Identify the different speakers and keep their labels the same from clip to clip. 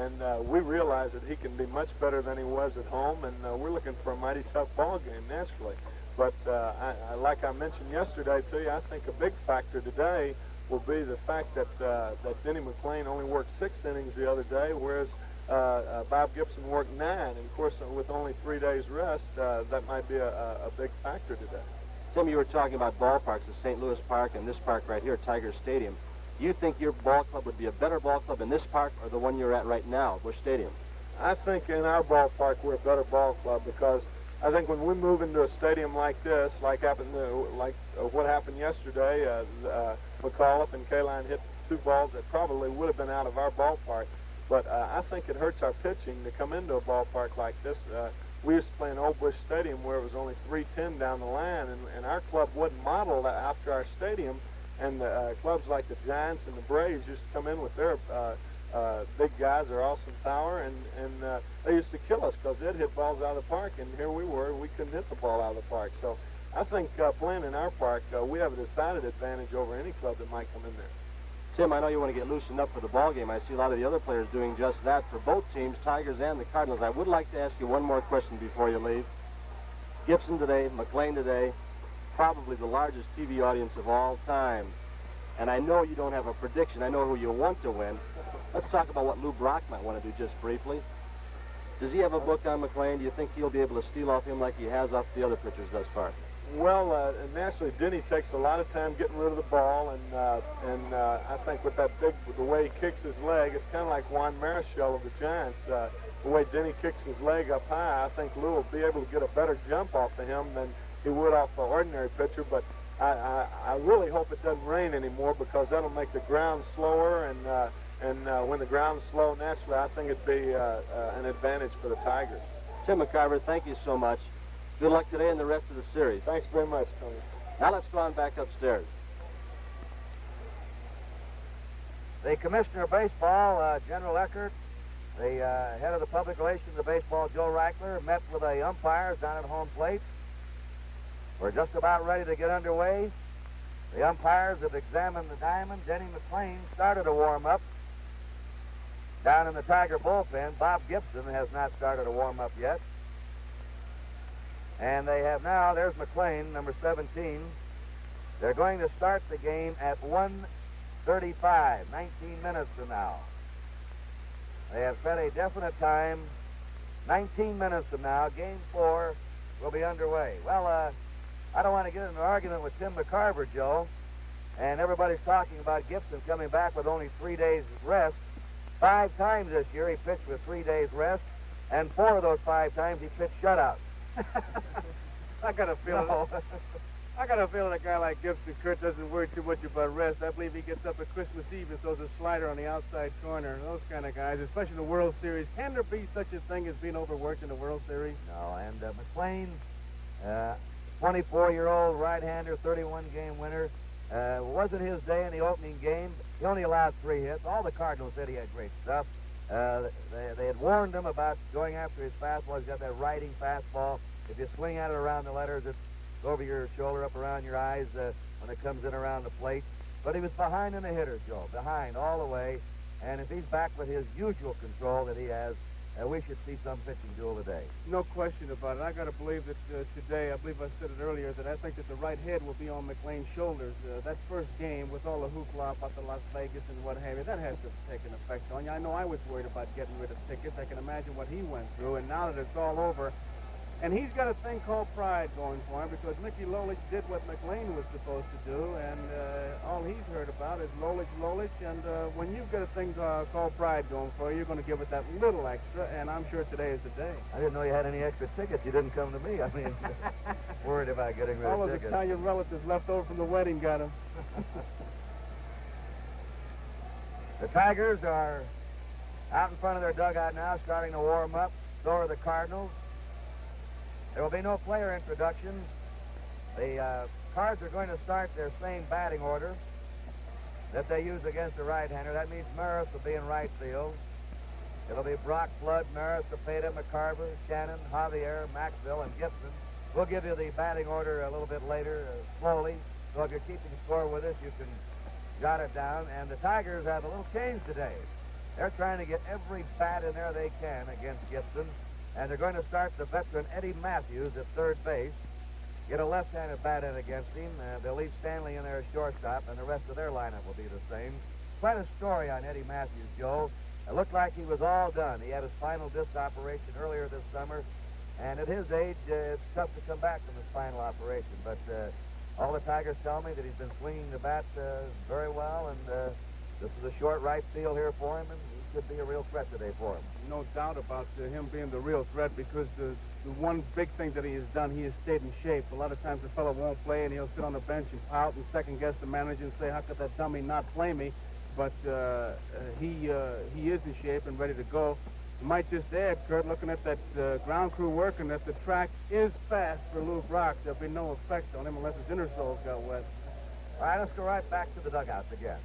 Speaker 1: And we realize that he can be much better than he was at home, and we're looking for a mighty tough ball game, naturally. But like I mentioned yesterday to you, I think a big factor today will be the fact that Denny McLain only worked 6 innings the other day, whereas Bob Gibson worked 9. And, of course, with only 3 days rest, that might be a big factor today.
Speaker 2: Tim, you were talking about ballparks, the St. Louis Park and this park right here, Tiger Stadium. Do you think your ball club would be a better ball club in this park or the one you're at right now, Busch Stadium?
Speaker 1: I think in our ballpark we're a better ball club because I think when we move into a stadium like this, like what happened yesterday, McAuliffe and Kaline hit 2 balls that probably would have been out of our ballpark. But I think it hurts our pitching to come into a ballpark like this. We used to play in Old Busch Stadium where it was only 310 down the line, and our club wasn't modeled after our stadium. And clubs like the Giants and the Braves used to come in with their big guys, their awesome power, and they used to kill us because they'd hit balls out of the park, and here we were, we couldn't hit the ball out of the park. So I think playing in our park, we have a decided advantage over any club that might come in there.
Speaker 2: Tim, I know you want to get loosened up for the ball game. I see a lot of the other players doing just that for both teams, Tigers and the Cardinals. I would like to ask you one more question before you leave. Gibson today, McLain today, probably the largest TV audience of all time. And I know you don't have a prediction. I know who you want to win. Let's talk about what Lou Brock might want to do just briefly. Does he have a book on McLain? Do you think he'll be able to steal off him like he has off the other pitchers thus far?
Speaker 1: Well, naturally, Denny takes a lot of time getting rid of the ball, and I think with the way he kicks his leg, it's kind of like Juan Marichal of the Giants. The way Denny kicks his leg up high, I think Lou will be able to get a better jump off of him than he would off an ordinary pitcher. But I really hope it doesn't rain anymore because that'll make the ground slower, and when the ground's slow, naturally, I think it'd be an advantage for the Tigers.
Speaker 2: Tim McCarver, thank you so much. Good luck today and the rest of the series.
Speaker 1: Thanks very much, Tony.
Speaker 2: Now let's go on back upstairs.
Speaker 3: The Commissioner of Baseball, General Eckert, the head of the Public Relations of Baseball, Joe Reichler, met with the umpires down at home plate. We're just about ready to get underway. The umpires have examined the diamond. Denny McLain started a warm-up down in the Tiger bullpen. Bob Gibson has not started a warm-up yet. And they have now, there's McLain, number 17. They're going to start the game at 1:35, 19 minutes from now. They have set a definite time. 19 minutes from now, Game 4 will be underway. Well, I don't want to get in an argument with Tim McCarver, Joe. And everybody's talking about Gibson coming back with only 3 days rest. 5 times this year he pitched with 3 days rest, and 4 of those 5 times he pitched shutouts.
Speaker 4: I got a feeling. I got a feeling a guy like Gibson, Kurt, doesn't worry too much about rest. I believe he gets up at Christmas Eve and throws a slider on the outside corner. Those kind of guys, especially in the World Series. Can there be such a thing as being overworked in the World Series?
Speaker 3: No, and McLain, 24-year-old right-hander, 31-game winner. Wasn't his day in the opening game. He only allowed 3 hits. All the Cardinals said he had great stuff. They had warned him about going after his fastball. He's got that riding fastball. If you swing at it around the letters, it's over your shoulder, up around your eyes when it comes in around the plate. But he was behind in the hitters, Joe, behind all the way. And if he's back with his usual control that he has, we should see some pitching duel today.
Speaker 4: No question about it. I got to believe that today, I believe I said it earlier, that I think that the right head will be on McLain's shoulders. That first game with all the hoopla about the Las Vegas and what have you, that has to take an effect on you. I know I was worried about getting rid of tickets. I can imagine what he went through, and now that it's all over, and he's got a thing called pride going for him because Mickey Lolich did what McLain was supposed to do, and all he's heard about is Lolich, and when you've got a thing called pride going for you, you're going to give it that little extra, and I'm sure today is the day.
Speaker 3: I didn't know you had any extra tickets. You didn't come to me. I mean, worried about getting rid
Speaker 4: all
Speaker 3: of
Speaker 4: tickets.
Speaker 3: tickets.
Speaker 4: All those Italian relatives left over from the wedding got him.
Speaker 3: The Tigers are out in front of their dugout now, starting to warm up. So are the Cardinals. There will be no player introductions. The Cards are going to start their same batting order that they use against the right-hander. That means Maris will be in right field. It'll be Brock, Flood, Maris, Cepeda, McCarver, Shannon, Javier, Maxwell, and Gibson. We'll give you the batting order a little bit later, slowly. So if you're keeping score with us, you can jot it down. And the Tigers have a little change today. They're trying to get every bat in there they can against Gibson. And they're going to start the veteran Eddie Matthews at third base. Get a left-handed bat in against him. They'll leave Stanley in there as shortstop, and the rest of their lineup will be the same. Quite a story on Eddie Matthews, Joe. It looked like he was all done. He had his spinal disc operation earlier this summer, and at his age, it's tough to come back from the spinal operation. But all the Tigers tell me that he's been swinging the bat very well, and this is a short right field here for him, and he could be a real threat today for him.
Speaker 4: No doubt about him being the real threat, because the one big thing that he has done, he has stayed in shape. A lot of times the fellow won't play, and he'll sit on the bench and pout and second-guess the manager and say, how could that dummy not play me? But he is in shape and ready to go. I might just add, Kurt, looking at that ground crew working, that the track is fast for Lou Brock. There'll be no effect on him unless his inner soles got wet.
Speaker 3: All right, let's go right back to the dugouts again.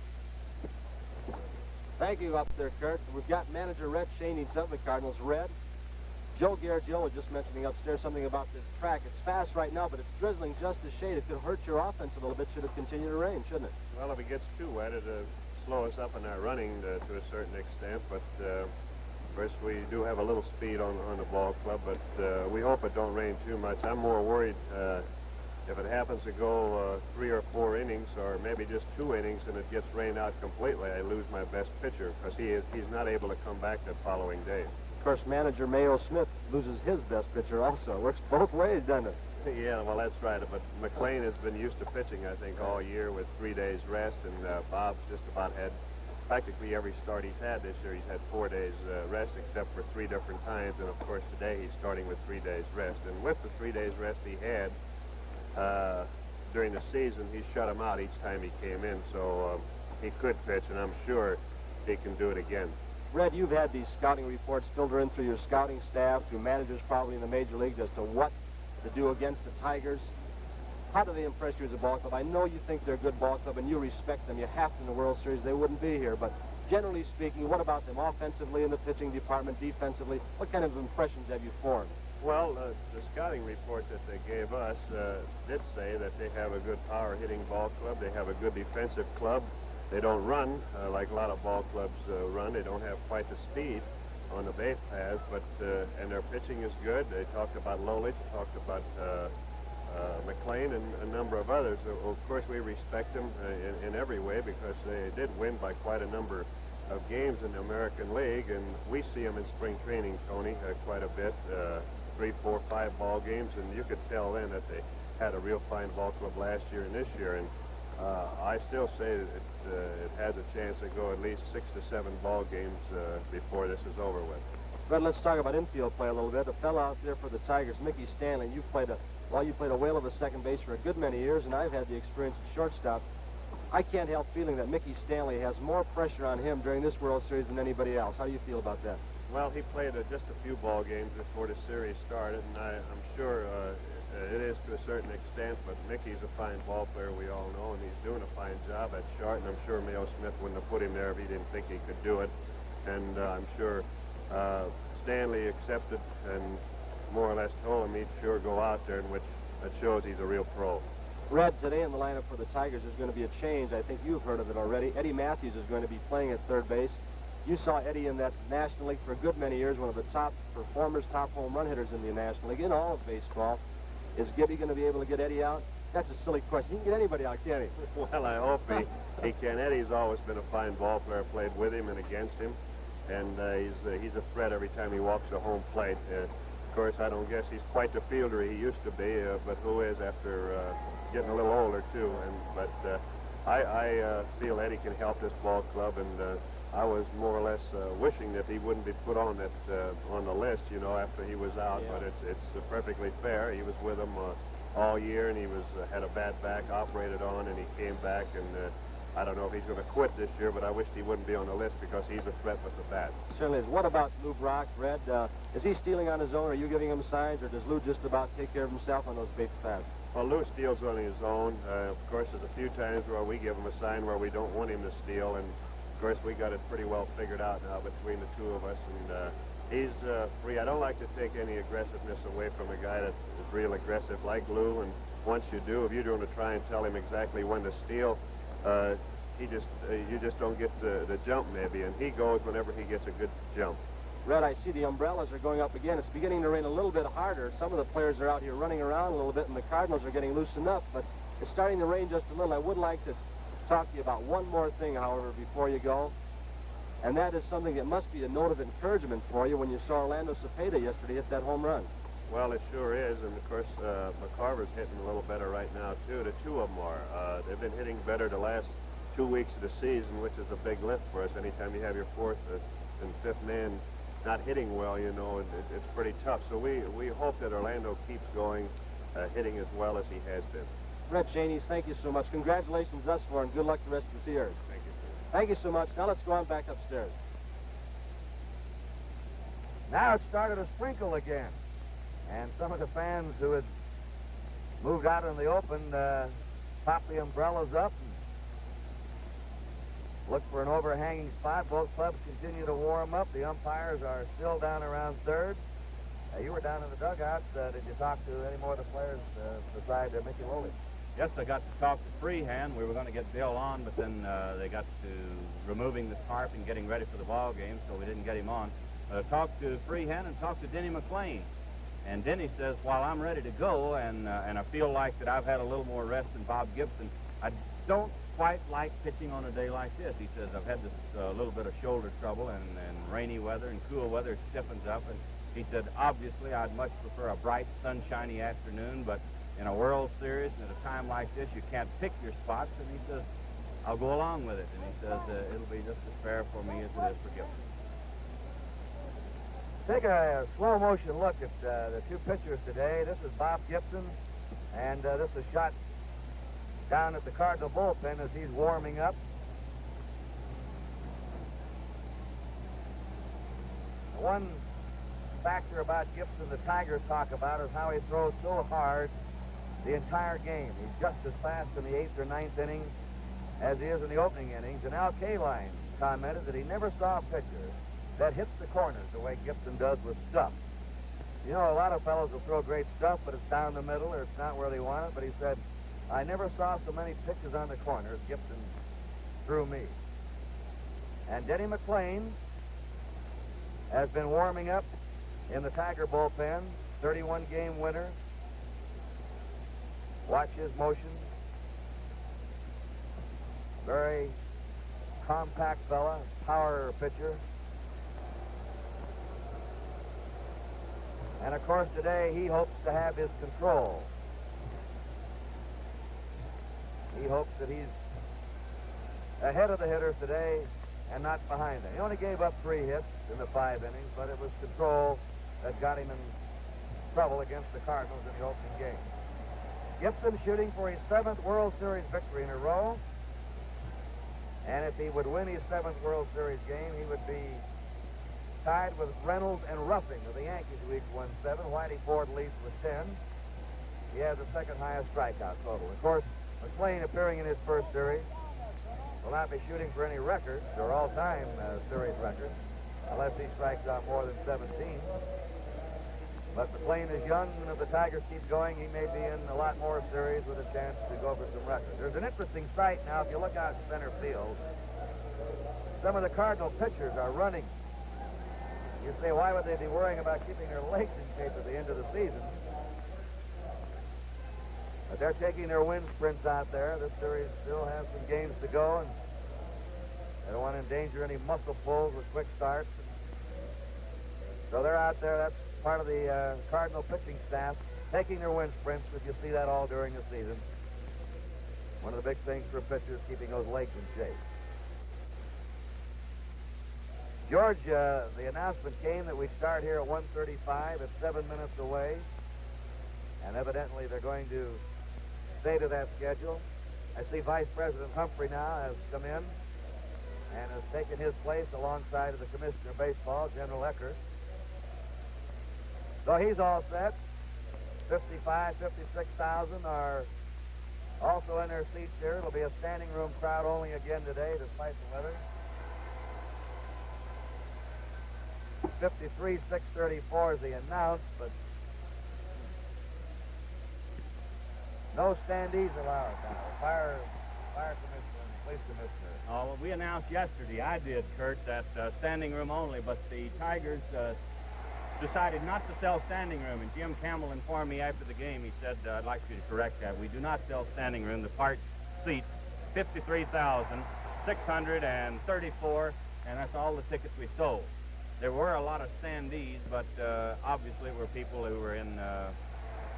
Speaker 2: Thank you up there, Kurt. We've got manager Red Schoendienst of the Cardinals. Red, Joe Garagiola was just mentioning upstairs something about this track. It's fast right now, but it's drizzling just a shade. It could hurt your offense a little bit should it continue to rain, shouldn't it?
Speaker 5: Well, if it gets too wet, it'll slow us up in our running to a certain extent. But of course, we do have a little speed on the ball club, but we hope it don't rain too much. I'm more worried if it happens to go 3 or 4 innings, or maybe just 2 innings, and it gets rained out completely. I lose my best pitcher because he's not able to come back the following day.
Speaker 2: Of course, manager Mayo Smith loses his best pitcher also. It works both ways, doesn't it?
Speaker 5: Yeah, well, that's right. But McLean has been used to pitching, I think, all year with 3 days rest, and Bob's just about had practically every start he's had this year. He's had 4 days rest, except for 3 different times, and of course today he's starting with 3 days rest. And with the 3 days rest he had during the season, he shut him out each time he came in, so he could pitch, and I'm sure he can do it again.
Speaker 2: Red, you've had these scouting reports filter in through your scouting staff, through managers probably in the major leagues as to what to do against the Tigers. How do they impress you as a ball club? I know you think they're a good ball club and you respect them. You have to in the World Series. They wouldn't be here. But generally speaking, what about them offensively in the pitching department, defensively? What kind of impressions have you formed?
Speaker 5: Well, the scouting report that they gave us did say that they have a good power-hitting ball club. They have a good defensive club. They don't run like a lot of ball clubs run. They don't have quite the speed on the base paths, but and their pitching is good. They talked about Lolich, talked about McLean, and a number of others. Of course, we respect them in every way because they did win by quite a number of games in the American League, and we see them in spring training, Tony, quite a bit. 3, 4, 5 ball games, and you could tell then that they had a real fine ball club last year and this year. And I still say that it has a chance to go at least 6 to 7 ball games before this is over with.
Speaker 2: Red, let's talk about infield play a little bit. A fellow out there for the Tigers, Mickey Stanley, you played a whale of a second base for a good many years, and I've had the experience at shortstop. I can't help feeling that Mickey Stanley has more pressure on him during this World Series than anybody else. How do you feel about that?
Speaker 5: Well, he played just a few ball games before the series started, and I'm sure it is to a certain extent, but Mickey's a fine ball player, we all know, and he's doing a fine job at short, and I'm sure Mayo Smith wouldn't have put him there if he didn't think he could do it. And I'm sure Stanley accepted and more or less told him he'd sure go out there, in which that shows he's a real pro.
Speaker 2: Red, today in the lineup for the Tigers there's going to be a change. I think you've heard of it already. Eddie Matthews is going to be playing at third base. You saw Eddie in that National League for a good many years, one of the top performers, top home run hitters in the National League, in all of baseball. Is Gibby going to be able to get Eddie out? That's a silly question. He can get anybody out, can't he?
Speaker 5: Well, I hope he can. Eddie's always been a fine ball player, played with him and against him, and he's a threat every time he walks the home plate. Of course, I don't guess he's quite the fielder he used to be, but who is after getting a little older, too. But I feel Eddie can help this ball club, and I was more or less wishing that he wouldn't be put on the list, you know, after he was out. Yeah. But it's perfectly fair. He was with them all year, and he had a bad back, operated on, and he came back. And I don't know if he's going to quit this year, but I wished he wouldn't be on the list because he's a threat with the bat.
Speaker 2: Certainly is. What about Lou Brock, Red? Is he stealing on his own? Are you giving him signs, or does Lou just about take care of himself on those base paths?
Speaker 5: Well, Lou steals on his own. Of course, there's a few times where we give him a sign where we don't want him to steal, and of course, we got it pretty well figured out now between the two of us, and he's free. I don't like to take any aggressiveness away from a guy that is real aggressive like Lou, and once you do, if you're going to try and tell him exactly when to steal, he just you just don't get the jump maybe, and he goes whenever he gets a good jump.
Speaker 2: Red, I see the umbrellas are going up again. It's beginning to rain a little bit harder. Some of the players are out here running around a little bit, and the Cardinals are getting loosened up, but it's starting to rain just a little. I would like to talk to you about one more thing, however, before you go, and that is something that must be a note of encouragement for you when you saw Orlando Cepeda yesterday hit that home run.
Speaker 5: Well, it sure is, and of course, McCarver's hitting a little better right now, too. The two of them are. They've been hitting better the last 2 weeks of the season, which is a big lift for us. Anytime you have your fourth and fifth man not hitting well, you know, it's pretty tough. So we hope that Orlando keeps going, hitting as well as he has been.
Speaker 2: Red Cheney, thank you so much. Congratulations thus far, and good luck the rest of the year.
Speaker 5: Thank you, sir.
Speaker 2: Thank you so much. Now let's go on back upstairs.
Speaker 3: Now it started to sprinkle again. And some of the fans who had moved out in the open popped the umbrellas up and looked for an overhanging spot. Both clubs continue to warm up. The umpires are still down around third. You were down in the dugout. Did you talk to any more of the players besides Mickey Lowley?
Speaker 6: Yes, I got to talk to Freehand. We were going to get Bill on, but then they got to removing the tarp and getting ready for the ball game, so we didn't get him on. Talked to Freehand and talked to Denny McLean. And Denny says, while I'm ready to go and I feel like that I've had a little more rest than Bob Gibson, I don't quite like pitching on a day like this. He says, I've had this little bit of shoulder trouble, and rainy weather and cool weather it stiffens up. And he said, obviously, I'd much prefer a bright, sunshiny afternoon, but in a World Series and at a time like this, you can't pick your spots. And he says, I'll go along with it. And he says, it'll be just as fair for me as it is for Gibson.
Speaker 3: Take a slow motion look at the two pitchers today. This is Bob Gibson, and this is shot down at the Cardinal bullpen as he's warming up. One factor about Gibson the Tigers talk about is how he throws so hard the entire game. He's just as fast in the 8th or 9th innings as he is in the opening innings. And Al Kaline commented that he never saw a pitcher that hits the corners the way Gibson does with stuff. You know, a lot of fellows will throw great stuff, but it's down the middle or it's not where they want it. But he said, I never saw so many pitches on the corners Gibson threw me. And Denny McLean has been warming up in the Tiger bullpen, 31-game winner. Watch his motion. Very compact fella, power pitcher. And, of course, today he hopes to have his control. He hopes that he's ahead of the hitters today and not behind them. He only gave up 3 hits in the 5 innings, but it was control that got him in trouble against the Cardinals in the opening game. Gibson shooting for his 7th World Series victory in a row. And if he would win his 7th World Series game, he would be tied with Reynolds and Ruffing of the Yankees, who each won 7. Whitey Ford leads with 10. He has the 2nd highest strikeout total. Of course, McLean, appearing in his first series, will not be shooting for any records or all-time series records unless he strikes out more than 17. But McLean is young, and if the Tigers keep going, he may be in a lot more series with a chance to go for some records. There's an interesting sight now. If you look out in center field, some of the Cardinal pitchers are running. You say, why would they be worrying about keeping their legs in shape at the end of the season? But they're taking their wind sprints out there. This series still has some games to go, and they don't want to endanger any muscle pulls with quick starts. So they're out there. That's part of the Cardinal pitching staff taking their wind sprints, if you see that all during the season. One of the big things for pitchers, keeping those legs in shape. George, the announcement came that we start here at 1:35. It's 7 minutes away. And evidently they're going to stay to that schedule. I see Vice President Humphrey now has come in and has taken his place alongside of the Commissioner of Baseball, General Eckert. So he's all set. 56,000 are also in their seats here. It'll be a standing room crowd only again today, despite the weather. 53,634 is the announced, but no standees allowed now. Fire Fire Commissioner and Police Commissioner.
Speaker 6: Oh, well, we announced yesterday, I did, Kurt, that standing room only, but the Tigers decided not to sell standing room, and Jim Campbell informed me after the game. He said, I'd like you to correct that. We do not sell standing room. The part seats, 53,634, and that's all the tickets we sold. There were a lot of standees, but obviously were people who were in the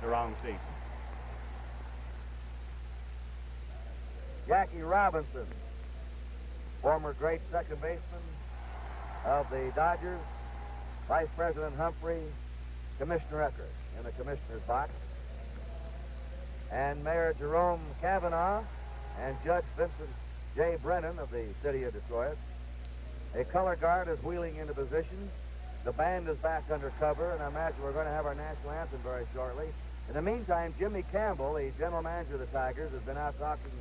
Speaker 6: wrong seat.
Speaker 3: Jackie Robinson, former great second baseman of the Dodgers, Vice President Humphrey, Commissioner Eckert in the commissioner's box, and Mayor Jerome Kavanaugh and Judge Vincent J. Brennan of the city of Detroit. A color guard is wheeling into position. The band is back under cover, and I imagine we're going to have our national anthem very shortly. In the meantime, Jimmy Campbell, the general manager of the Tigers, has been out talking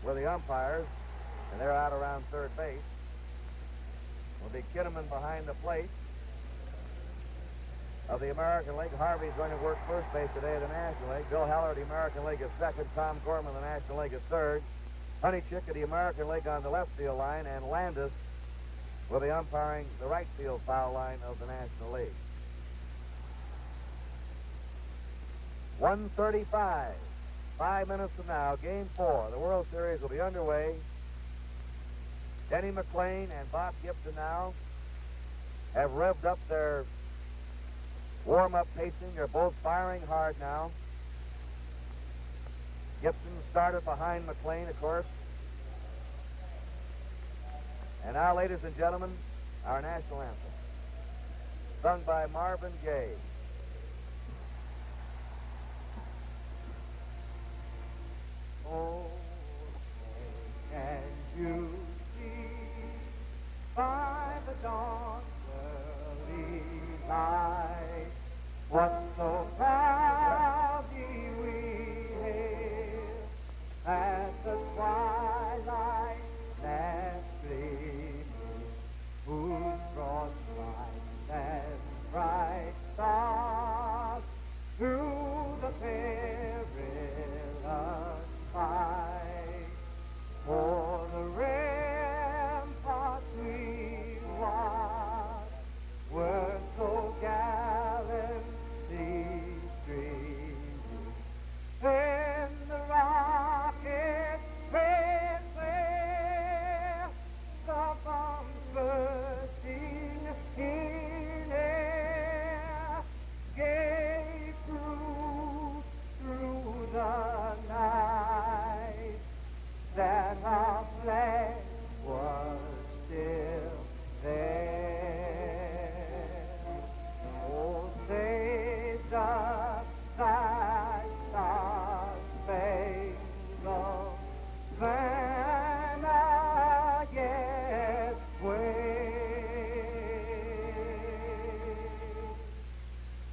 Speaker 3: with the umpires, and they're out around third base. Will be Kinnaman behind the plate of the American League. Harvey's going to work first base today of the National League. Bill Heller of the American League is second. Tom Gorman of the National League is third. Honeychick of the American League on the left field line, and Landis will be umpiring the right field foul line of the National League. 1:35. 5 minutes from now, Game 4. The World Series will be underway. Denny McLain and Bob Gibson now have revved up their warm-up pacing. They're both firing hard now. Gibson started behind McLain, of course. And now, ladies and gentlemen, our national anthem, sung by Marvin Gaye. Oh, can you see by the dawn's early light what so proudly we hailed at the twilight that gleaming, whose broad light and bright stars through the perilous fight for the ramparts we watched were so gallantly streaming. Then the rocket's red flare, the bombs bursting in air, gave through the night that our flag was still there. Oh, say does thy star-spangled banner yet wave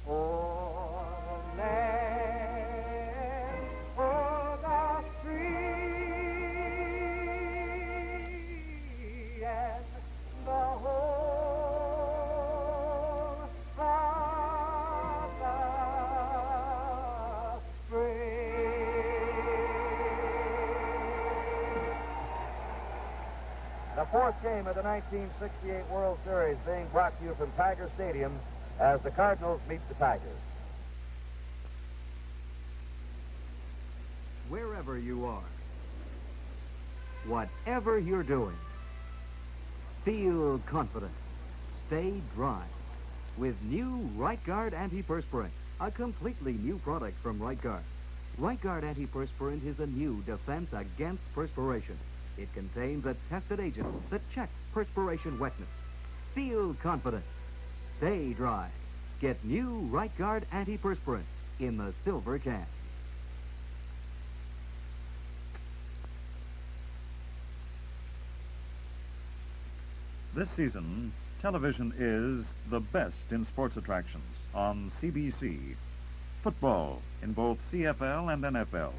Speaker 3: o'er the land, o'er the free, and the whole of the free. The fourth game of the 1968 World Series being brought to you from Tiger Stadium as the Cardinals meet the Tigers.
Speaker 7: Wherever you are, whatever you're doing, feel confident. Stay dry with new Right Guard Antiperspirant, a completely new product from Right Guard. Right Guard Antiperspirant is a new defense against perspiration. It contains a tested agent that checks perspiration wetness. Feel confident. Stay dry. Get new Right Guard Antiperspirant in the silver can.
Speaker 8: This season, television is the best in sports attractions on CBC. Football in both CFL and NFL,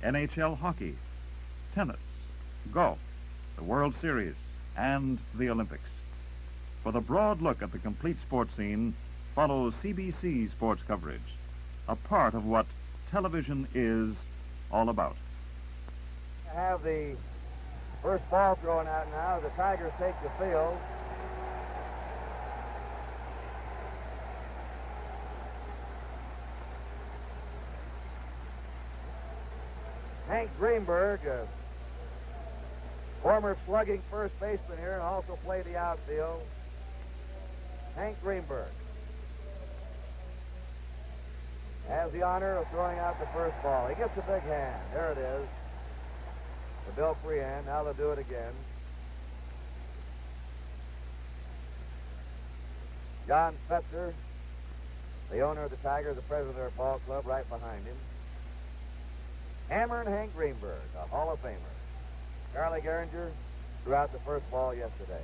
Speaker 8: NHL hockey, tennis, golf, the World Series, and the Olympics. For the broad look at the complete sports scene, follow CBC sports coverage, a part of what television is all about.
Speaker 3: have the first ball thrown out now. The Tigers take the field. Hank Greenberg, a former slugging first baseman here, and also played the outfield. Hank Greenberg has the honor of throwing out the first ball. He gets a big hand. There it is. For Bill Freehan. Now they'll do it again. John Fetzer, the owner of the Tigers, the president of their ball club, right behind him. Hammer and Hank Greenberg, a Hall of Famer. Charlie Gehringer threw out the first ball yesterday.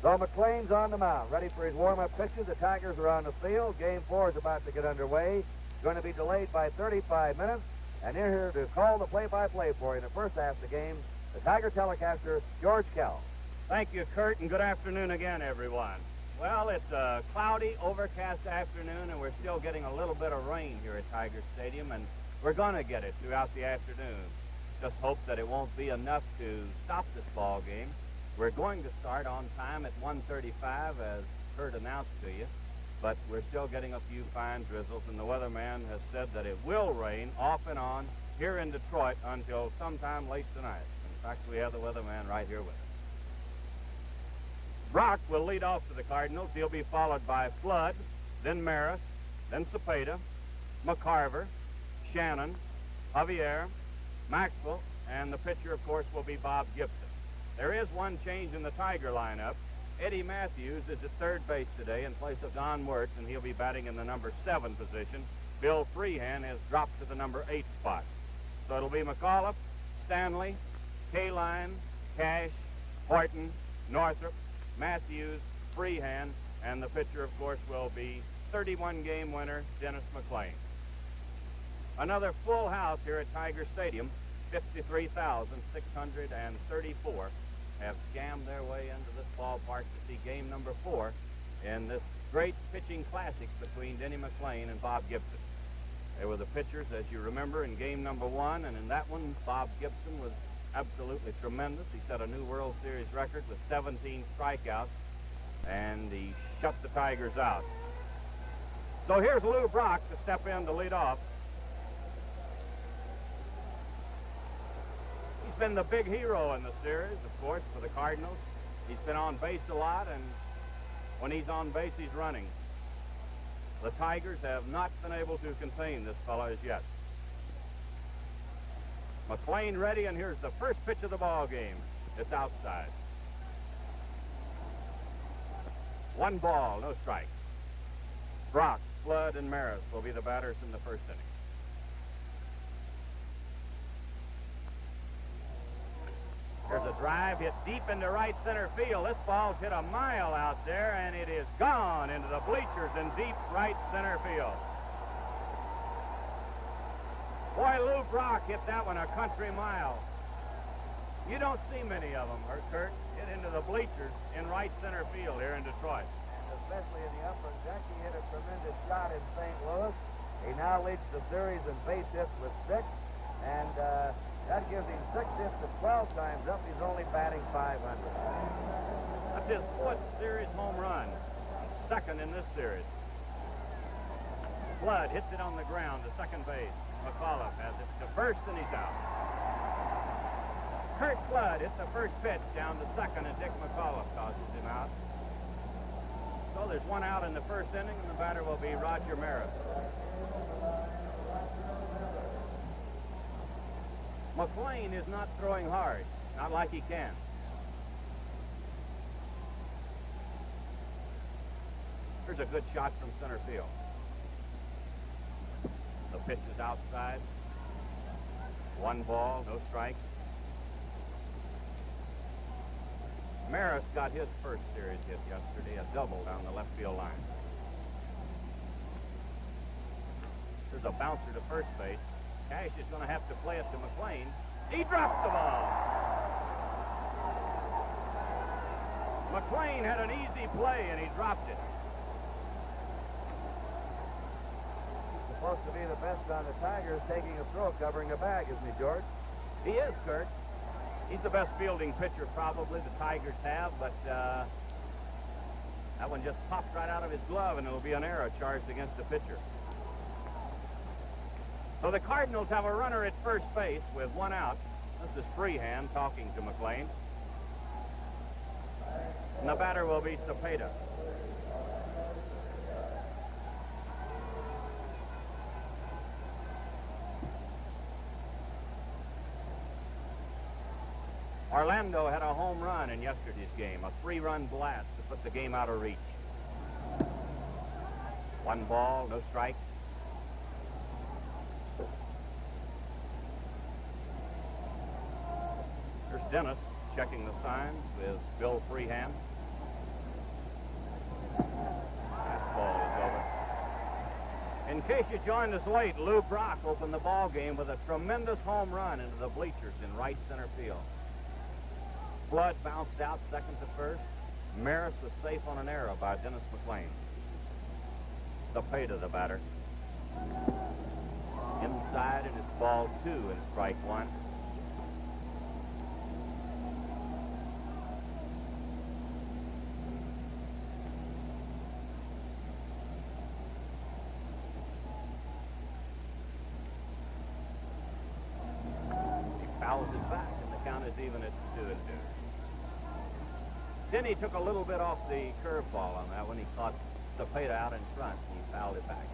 Speaker 3: So McLean's on the mound, ready for his warm-up pitches. The Tigers are on the field. Game 4 is about to get underway. It's going to be delayed by 35 minutes. And they're here to call the play-by-play for you in the first half of the game, the Tiger telecaster, George Kell.
Speaker 6: Thank you, Kurt, and good afternoon again, everyone. Well, it's a cloudy, overcast afternoon, and we're still getting a little bit of rain here at Tiger Stadium, and we're going to get it throughout the afternoon. Just hope that it won't be enough to stop this ball game. We're going to start on time at 1:35, as Kurt announced to you, but we're still getting a few fine drizzles, and the weatherman has said that it will rain off and on here in Detroit until sometime late tonight. In fact, we have the weatherman right here with us. Brock will lead off for the Cardinals. He'll be followed by Flood, then Maris, then Cepeda, McCarver, Shannon, Javier, Maxwell, and the pitcher, of course, will be Bob Gibson. There is one change in the Tiger lineup. Eddie Matthews is at third base today in place of Don Wirtz, and he'll be batting in the number 7 position. Bill Freehan has dropped to the number 8 spot. So it'll be McAuliffe, Stanley, Kaline, Cash, Horton, Northrop, Matthews, Freehan, and the pitcher, of course, will be 31-game winner Dennis McLean. Another full house here at Tiger Stadium. 53,634 have scammed their way into this ballpark to see game number 4 in this great pitching classic between Denny McLean and Bob Gibson. They were the pitchers, as you remember, in game number 1, and in that one, Bob Gibson was absolutely tremendous. He set a new World Series record with 17 strikeouts, and he shut the Tigers out. So here's Lou Brock to step in to lead off. He's been the big hero in the series, of course, for the Cardinals. He's been on base a lot, and when he's on base, he's running. The Tigers have not been able to contain this fellow as yet. McLean ready, and here's the first pitch of the ball game. It's outside. 1 ball, no strikes. Brock, Flood, and Maris will be the batters in the first inning. There's a drive hit deep into right center field. This ball's hit a mile out there, and it is gone into the bleachers in deep right center field. Boy, Lou Brock hit that one a country mile. You don't see many of them, Kurt, hit into the bleachers in right center field here in Detroit.
Speaker 3: And especially in the upper deck, he hit a tremendous shot in St. Louis. He now leads the series in base hits with 6, and that gives him 6 hits to 12 times up. He's only batting .500.
Speaker 6: That's his 4th series home run. Second in this series. Flood hits it on the ground to second base. McAuliffe has it to first, and he's out. Kurt Flood hits the first pitch down to second, and Dick McAuliffe tosses him out. So there's 1 out in the first inning, and the batter will be Roger Maris. McLean is not throwing hard, not like he can. Here's a good shot from center field. The pitch is outside. 1 ball, no strikes. Maris got his first series hit yesterday, a double down the left field line. There's a bouncer to first base. Cash is going to have to play it to McLean. He drops the ball. McLean had an easy play, and he dropped it.
Speaker 3: Supposed to be the best on the Tigers, taking a throw, covering a bag, isn't he, George?
Speaker 6: He is, Kurt. He's the best fielding pitcher probably the Tigers have, but that one just popped right out of his glove, and it'll be an error charged against the pitcher. So the Cardinals have a runner at first base with one out. This is Freehan talking to McLean. And the batter will be Cepeda. Orlando had a home run in yesterday's game, a 3-run blast to put the game out of reach. 1 ball, no strike. Here's Dennis checking the signs with Bill Freehan. Fastball is over. In case you joined us late, Lou Brock opened the ball game with a tremendous home run into the bleachers in right center field. Flood bounced out second to first. Maris was safe on an error by Dennis McLean. Cepeda, the batter. Inside, and it's ball 2 and strike 1. He fouls it back, and the count is even at 2-2. Denny took a little bit off the curveball on that when he caught Cepeda out in front. He fouled it back.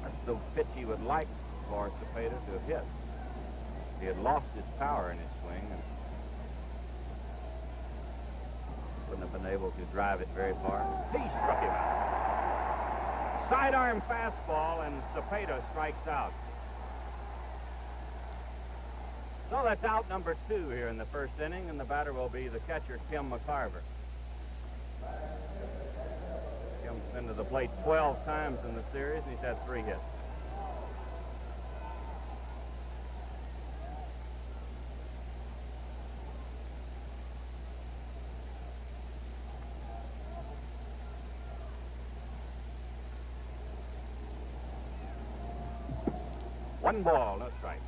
Speaker 6: That's the pitch he would like for Cepeda to have hit. He had lost his power in his swing and wouldn't have been able to drive it very far. He struck him out. Sidearm fastball, and Cepeda strikes out. So that's out number 2 here in the first inning, and the batter will be the catcher, Tim McCarver. Tim's been to the plate 12 times in the series, and he's had 3 hits. One ball, no strike.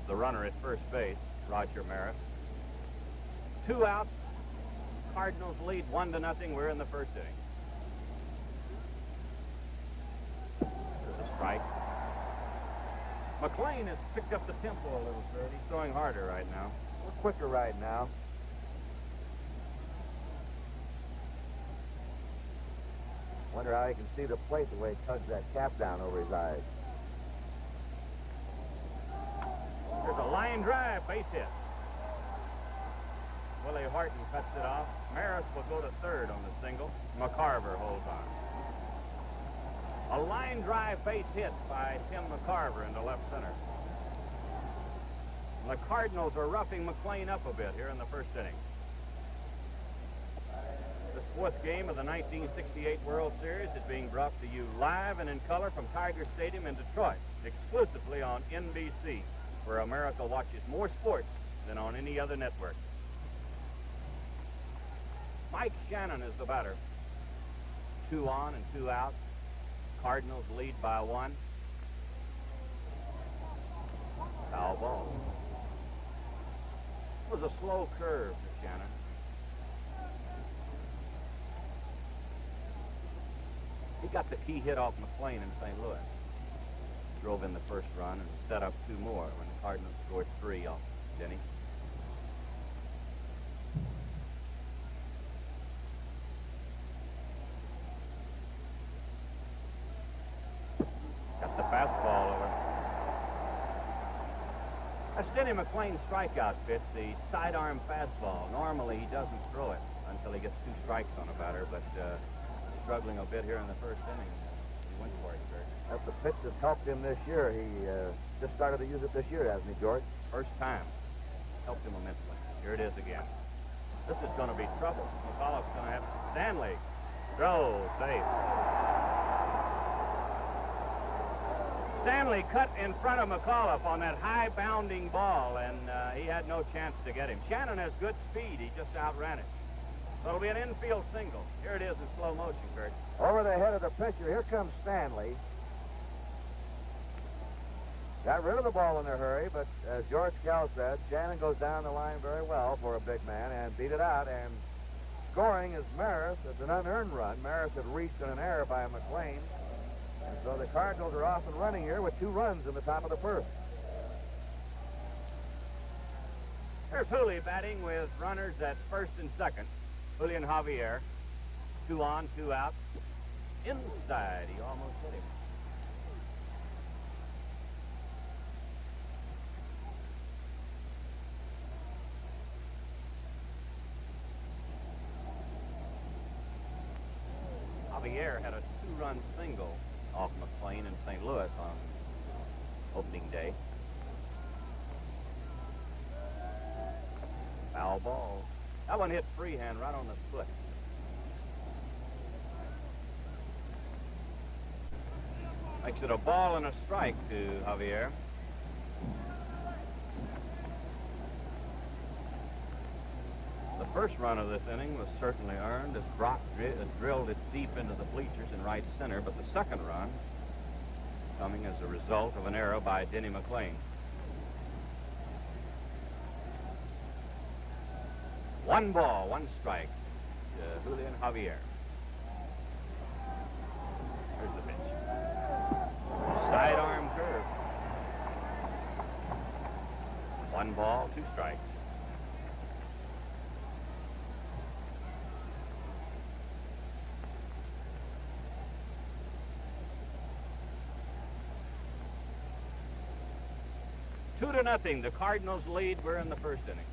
Speaker 6: The runner at first base, Roger Maris. 2 outs. Cardinals lead 1-0. We're in the first inning. There's a strike. McLean has picked up the tempo a little bit. He's throwing harder right now.
Speaker 3: We're quicker right now. Wonder how he can see the plate the way he tugs that cap down over his eyes.
Speaker 6: There's a line drive, base hit. Willie Horton cuts it off. Maris will go to third on the single. McCarver holds on. A line drive base hit by Tim McCarver into left center. And the Cardinals are roughing McLean up a bit here in the first inning. This 4th game of the 1968 World Series is being brought to you live and in color from Tiger Stadium in Detroit, exclusively on NBC, where America watches more sports than on any other network. Mike Shannon is the batter. 2 on and 2 out. Cardinals lead by 1. Foul ball. It was a slow curve to Shannon. He got the key hit off McLean in St. Louis. Drove in the first run and set up 2 more when the Cardinals scored 3 off Denny. Got the fastball over. That's Denny McLean's strikeout pitch, the sidearm fastball. Normally he doesn't throw it until he gets 2 strikes on a batter, but struggling a bit here in the first inning. He went for it, Kurt.
Speaker 3: That's the pitch that's helped him this year. He just started to use it this year, hasn't he, George?
Speaker 6: First time. Helped him immensely. Here it is again. This is going to be trouble. McAuliffe's going to have Stanley. Throw, safe. Stanley cut in front of McAuliffe on that high-bounding ball, and he had no chance to get him. Shannon has good speed. He just outran it. So it'll be an infield single. Here it is in slow motion, Kurt.
Speaker 3: Over the head of the pitcher, here comes Stanley. Got rid of the ball in a hurry, but as George Kell said, Shannon goes down the line very well for a big man and beat it out. And scoring is Maris. It's an unearned run. Maris had reached in an error by McLean. And so the Cardinals are off and running here with 2 runs in the top of the first.
Speaker 6: Here's Hooley batting with runners at first and second. Julian Javier. 2 on, 2 out. Inside. He almost hit him. Javier had a 2-run single off McLean in St. Louis on opening day. Foul ball. That one hit Freehand right on the foot. Makes it a ball and a strike to Javier. The first run of this inning was certainly earned as Brock drilled it deep into the bleachers in right center, but the second run coming as a result of an error by Denny McLean. 1 ball, 1 strike to Julian Javier. Here's the pitch. Sidearm curve. 1 ball, 2 strikes. Two to nothing. The Cardinals lead. We're in the first inning.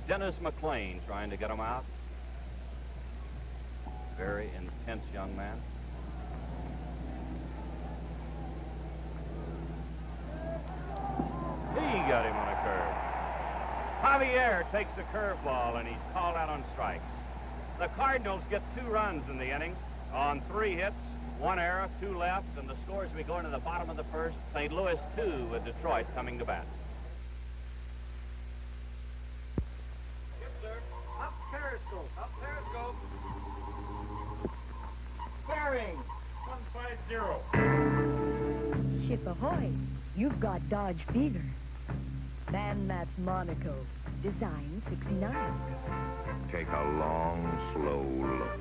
Speaker 6: Dennis McLean trying to get him out. Very intense young man. He got him on a curve. Javier takes the curveball, and he's called out on strikes. The Cardinals get 2 runs in the inning on 3 hits, 1 error, 2 left, and the scores we go into the bottom of the first. St. Louis 2 with Detroit coming to bat.
Speaker 4: Yes, sir. Up periscope. Up periscope. Bearing 150.
Speaker 9: Ship ahoy. You've got Dodge Fever. Man Mats Monaco. Design 69.
Speaker 10: Take a long, slow look.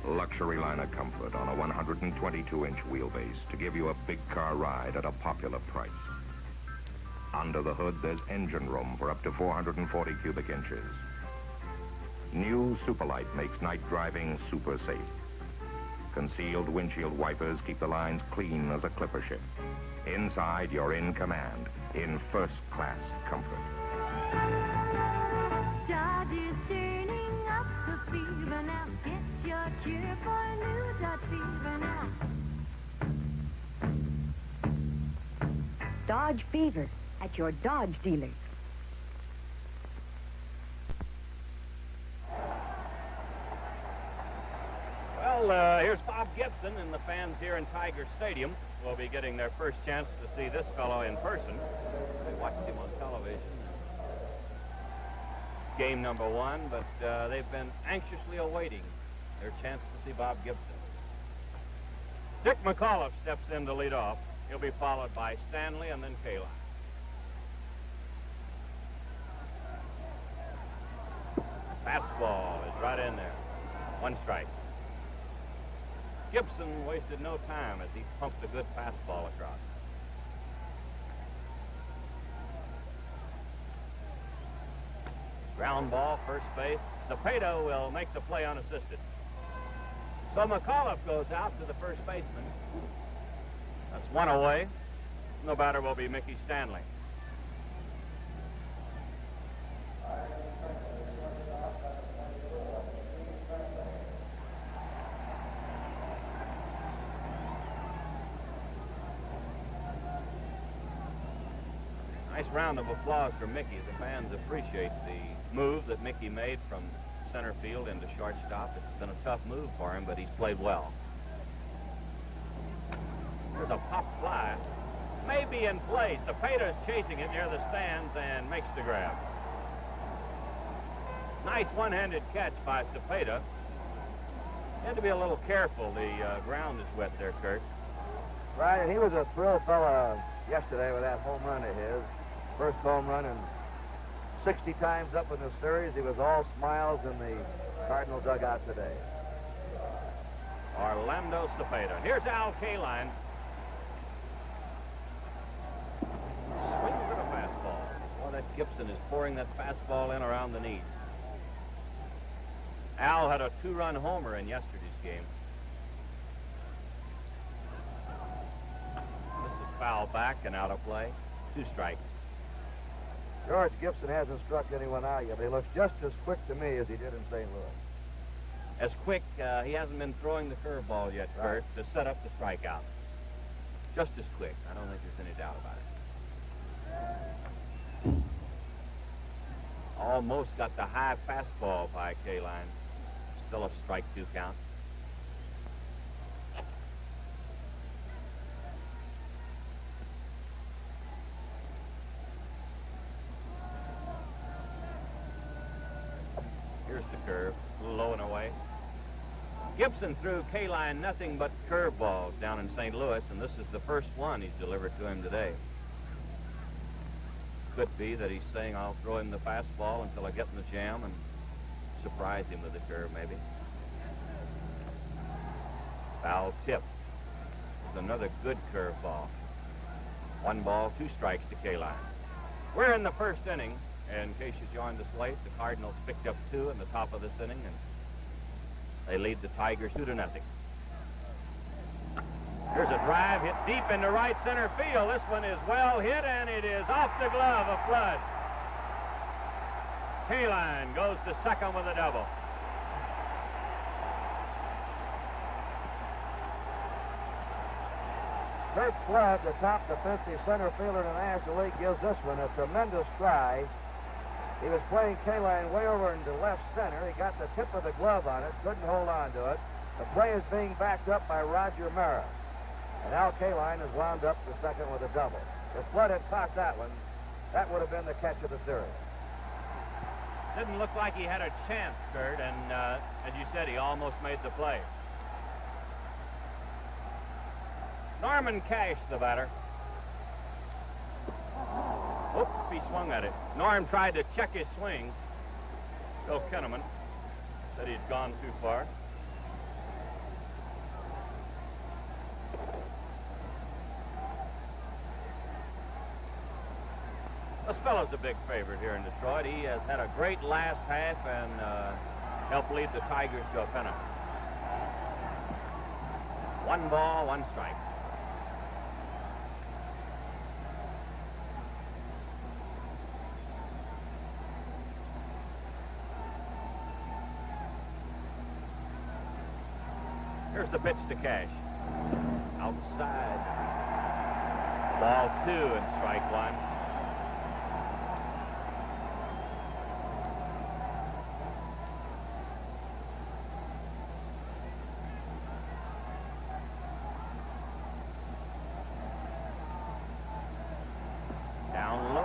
Speaker 10: Luxury line of comfort on a 122-inch wheelbase to give you a big car ride at a popular price. Under the hood, there's engine room for up to 440 cubic inches. New Superlight makes night driving super safe. Concealed windshield wipers keep the lines clean as a clipper ship. Inside, you're in command, in first-class comfort.
Speaker 11: Dodge is turning up the fever now. Get your cure for new Dodge Fever now.
Speaker 9: Dodge Fever at your Dodge dealer.
Speaker 6: Well, here's Bob Gibson, and the fans here in Tiger Stadium will be getting their first chance to see this fellow in person. They watched him on television. Game number 1, but they've been anxiously awaiting their chance to see Bob Gibson. Dick McAuliffe steps in to lead off. He'll be followed by Stanley and then Kaline. Fastball is right in there. 1 strike. Gibson wasted no time as he pumped a good fastball across. Ground ball, first base. Cepeda will make the play unassisted. So McAuliffe goes out to the first baseman. That's 1 away. The batter will be Mickey Stanley. Nice round of applause for Mickey. The fans appreciate the move that Mickey made from center field into shortstop. It's been a tough move for him, but he's played well. There's a pop fly. Maybe in play. Cepeda's chasing it near the stands and makes the grab. Nice one-handed catch by Cepeda. You had to be a little careful. The ground is wet there, Kurt.
Speaker 3: Right, and he was a thrill fella yesterday with that home run of his. First home run and 60 times up in the series. He was all smiles in the Cardinal dugout today.
Speaker 6: Orlando Cepeda. Here's Al Kaline. Swings at a fastball. Well, that Gibson is pouring that fastball in around the knees. Al had a 2-run homer in yesterday's game. This is foul back and out of play. 2 strikes.
Speaker 3: George Gibson hasn't struck anyone out yet, but he looks just as quick to me as he did in St. Louis.
Speaker 6: As quick, he hasn't been throwing the curveball yet, Kurt, to set up the strikeout. Just as quick. I don't think there's any doubt about it. Almost got the high fastball by Kaline. Still a strike 2 count. Here's the curve, low and away. Gibson threw Kaline nothing but curveballs down in St. Louis, and this is the first one he's delivered to him today. Could be that he's saying, I'll throw him the fastball until I get in the jam and surprise him with the curve, maybe. Foul tip. It's another good curveball. 1 ball, 2 strikes to Kaline. We're in the first inning. In case you joined us late, the Cardinals picked up 2 in the top of this inning, and they lead the Tigers 2-0. Here's a drive hit deep into right center field. This one is well hit, and it is off the glove of Flood. Kaline goes to second with a double.
Speaker 3: Kurt Flood, the top defensive center fielder in the National League, gives this one a tremendous stride. He was playing Kaline way over into left center. He got the tip of the glove on it, couldn't hold on to it. The play is being backed up by Roger Mara. And Al Kaline has wound up to second with a double. If Flood had caught that one, that would have been the catch of the series.
Speaker 6: Didn't look like he had a chance, Kurt, and as you said, he almost made the play. Norman Cash, the batter. Oops, he swung at it. Norm tried to check his swing. Bill Kenneman said he'd gone too far. This fellow's a big favorite here in Detroit. He has had a great last half and helped lead the Tigers to a pennant. 1 ball, 1 strike. Here's the pitch to Cash. Outside. Ball 2 and strike 1. Down low.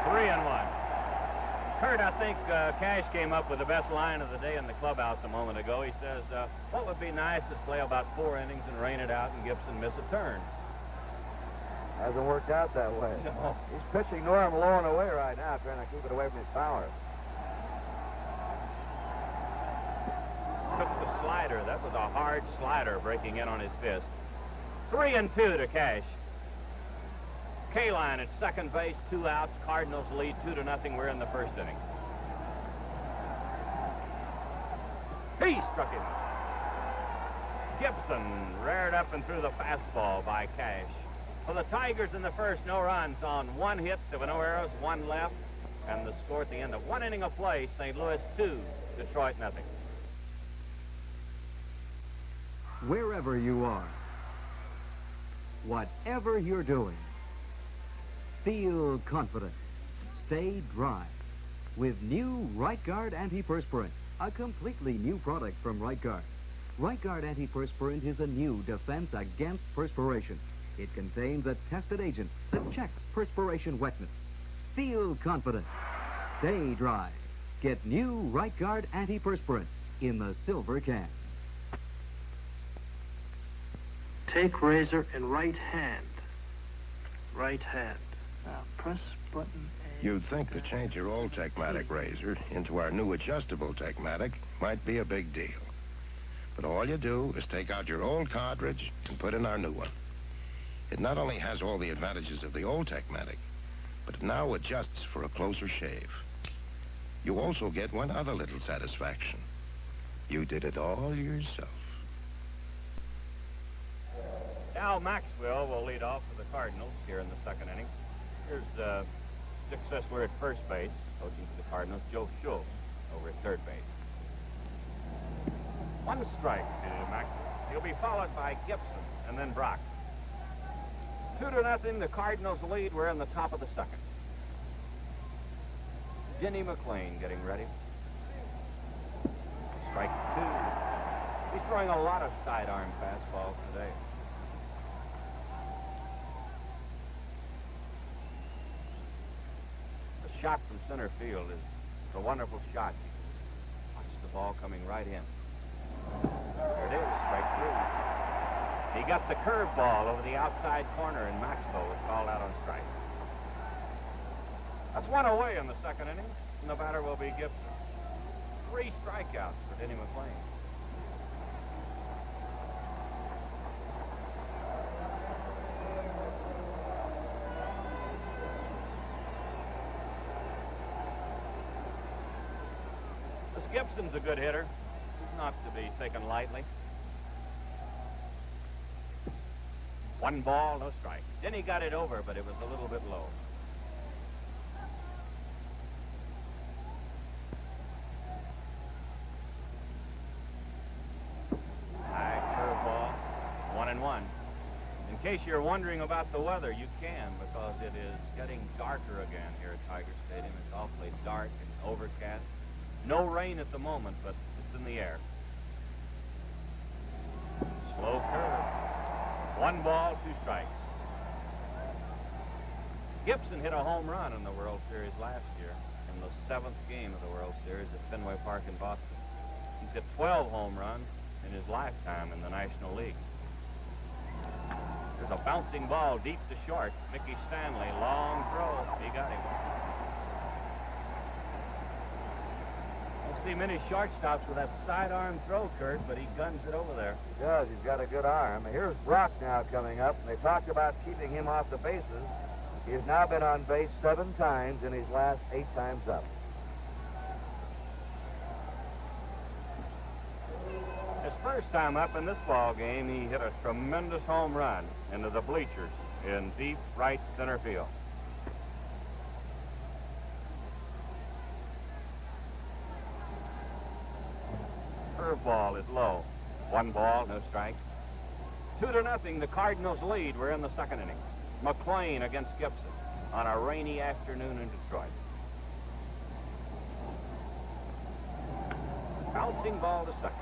Speaker 6: 3-1. Kurt, I think Cash came up with the best line of the day in the clubhouse a moment ago. He says, what would be nice is play about 4 innings and rain it out and Gibson miss a turn.
Speaker 3: Hasn't worked out that way.
Speaker 6: No.
Speaker 3: He's pitching Norm low and away right now, trying to keep it away from his power.
Speaker 6: Took the slider. That was a hard slider breaking in on his fist. 3-2 to Cash. Kaline at second base, 2 outs. Cardinals lead 2-0. We're in the first inning. He struck him. Gibson reared up and threw the fastball by Cash. For the Tigers in the first, no runs on 1 hit. There were no errors, 1 left. And the score at the end of 1 inning of play, St. Louis 2, Detroit 0.
Speaker 7: Wherever you are, whatever you're doing, feel confident. Stay dry with new Right Guard Antiperspirant, a completely new product from Right Guard. Right Guard Antiperspirant is a new defense against perspiration. It contains a tested agent that checks perspiration wetness. Feel confident. Stay dry. Get new Right Guard antiperspirant in the silver can.
Speaker 12: Take razor in right hand. Right hand. Now press button A.
Speaker 10: You'd think to change your old Techmatic razor into our new adjustable Techmatic might be a big deal. But all you do is take out your old cartridge and put in our new one. It not only has all the advantages of the old Techmatic, but it now adjusts for a closer shave. You also get one other little satisfaction. You did it all yourself.
Speaker 6: Al Maxwell will lead off for the Cardinals here in the second inning. Here's success we're at first base, coaching for the Cardinals, Joe Schultz over at third base. One strike to Maxwell. He'll be followed by Gibson and then Brock. 2-0, the Cardinals lead. We're in the top of the second. Denny McLain getting ready. Strike two. He's throwing a lot of sidearm fastballs today. The shot from center field is a wonderful shot. You can watch the ball coming right in. There it is, strike three. He got the curveball over the outside corner, and Maxwell was called out on strike. That's one away in the second inning, and the batter will be Gibson. 3 strikeouts for Denny McLain. This Gibson's a good hitter. He's not to be taken lightly. 1 ball, no strike. Denny got it over, but it was a little bit low. High curveball, 1-1. In case you're wondering about the weather, you can, because it is getting darker again here at Tiger Stadium. It's awfully dark and overcast. No rain at the moment, but it's in the air. Slow curve. 1 ball, 2 strikes. Gibson hit a home run in the World Series last year in the 7th game of the World Series at Fenway Park in Boston. He's hit 12 home runs in his lifetime in the National League. There's a bouncing ball deep to short. Mickey Stanley, long throw. He got him. Don't see many shortstops with that sidearm throw, Kurt, but he guns it over there.
Speaker 3: He does. He's got a good arm. Here's Brock now coming up. They talked about keeping him off the bases. He's now been on base 7 times in his last 8 times up.
Speaker 6: His first time up in this ball game, he hit a tremendous home run into the bleachers in deep right center field. Curveball is low. 1 ball, no strikes. 2-0, the Cardinals lead. We're in the second inning. McLain against Gibson on a rainy afternoon in Detroit. Bouncing ball to second.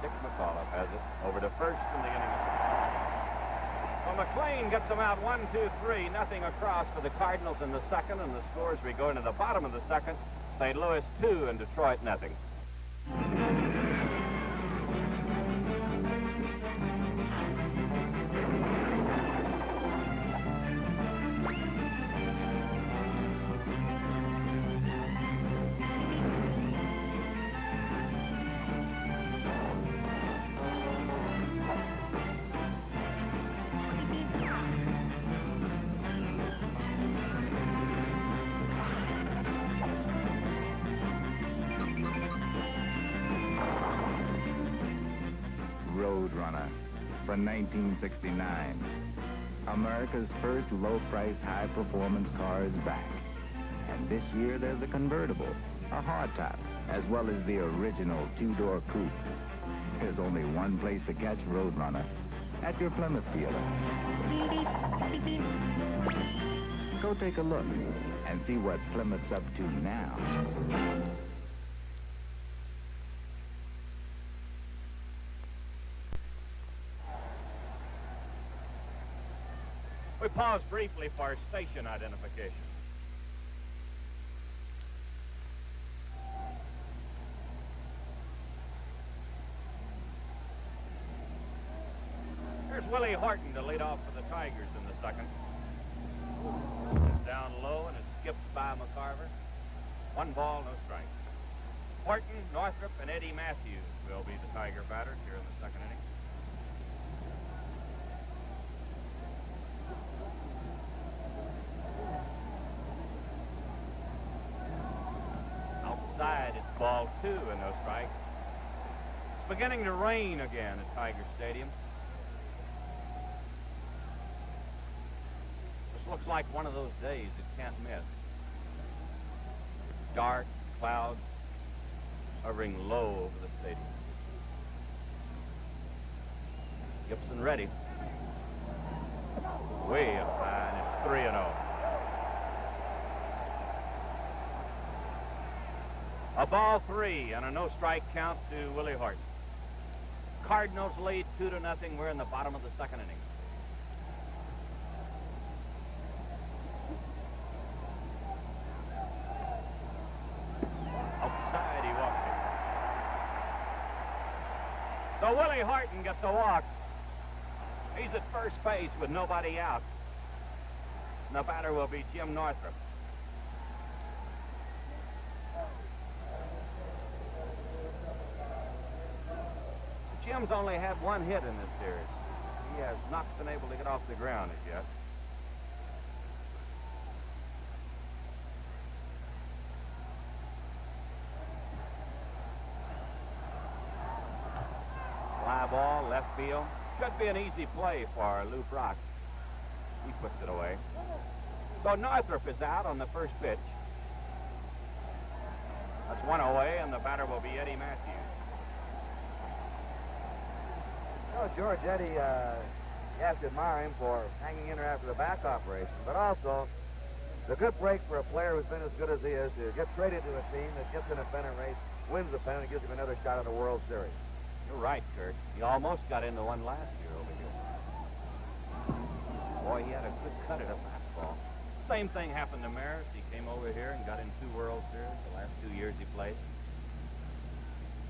Speaker 6: Dick McAuliffe has it over to first in the inning. Well, McLain gets them out 1-2-3, nothing across for the Cardinals in the second, and the scores we go into the bottom of the second. St. Louis 2 and Detroit nothing.
Speaker 13: Roadrunner from 1969. America's first low-price, high-performance car is back. And this year there's a convertible, a hardtop, as well as the original 2-door coupe. There's only one place to catch Roadrunner, at your Plymouth dealer. Go take a look and see what Plymouth's up to now.
Speaker 6: We pause briefly for station identification. Here's Willie Horton to lead off for the Tigers in the second. It's down low and it skips by McCarver. 1 ball, no strike. Horton, Northrup, and Eddie Matthews will be the Tiger batters here in the second inning. Outside, it's ball 2 and no strike. It's beginning to rain again at Tiger Stadium. This looks like one of those days it can't miss. Dark clouds hovering low over the stadium. Gibson ready. Way up high, and it's 3-0. A ball 3 and a no-strike count to Willie Horton. Cardinals lead 2-0. We're in the bottom of the second inning. Outside, he walked it. So Willie Horton gets a walk. He's at first base with nobody out. And the batter will be Jim Northrup. Jim's only had 1 hit in this series. He has not been able to get off the ground as yet. Fly ball, left field. Should be an easy play for Lou Brock. He puts it away. So Northrup is out on the first pitch. That's 1 away, and the batter will be Eddie Matthews.
Speaker 3: Well, George, Eddie, you have to admire him for hanging in there after the back operation, but also the good break for a player who's been as good as he is to get traded to a team that gets in a pennant race, wins the pennant, and gives him another shot at the World Series.
Speaker 6: You're right, Kurt. He almost got into one last year over here. Boy, he had a good cut at a fastball. Same thing happened to Maris. He came over here and got in 2 World Series the last 2 years he played.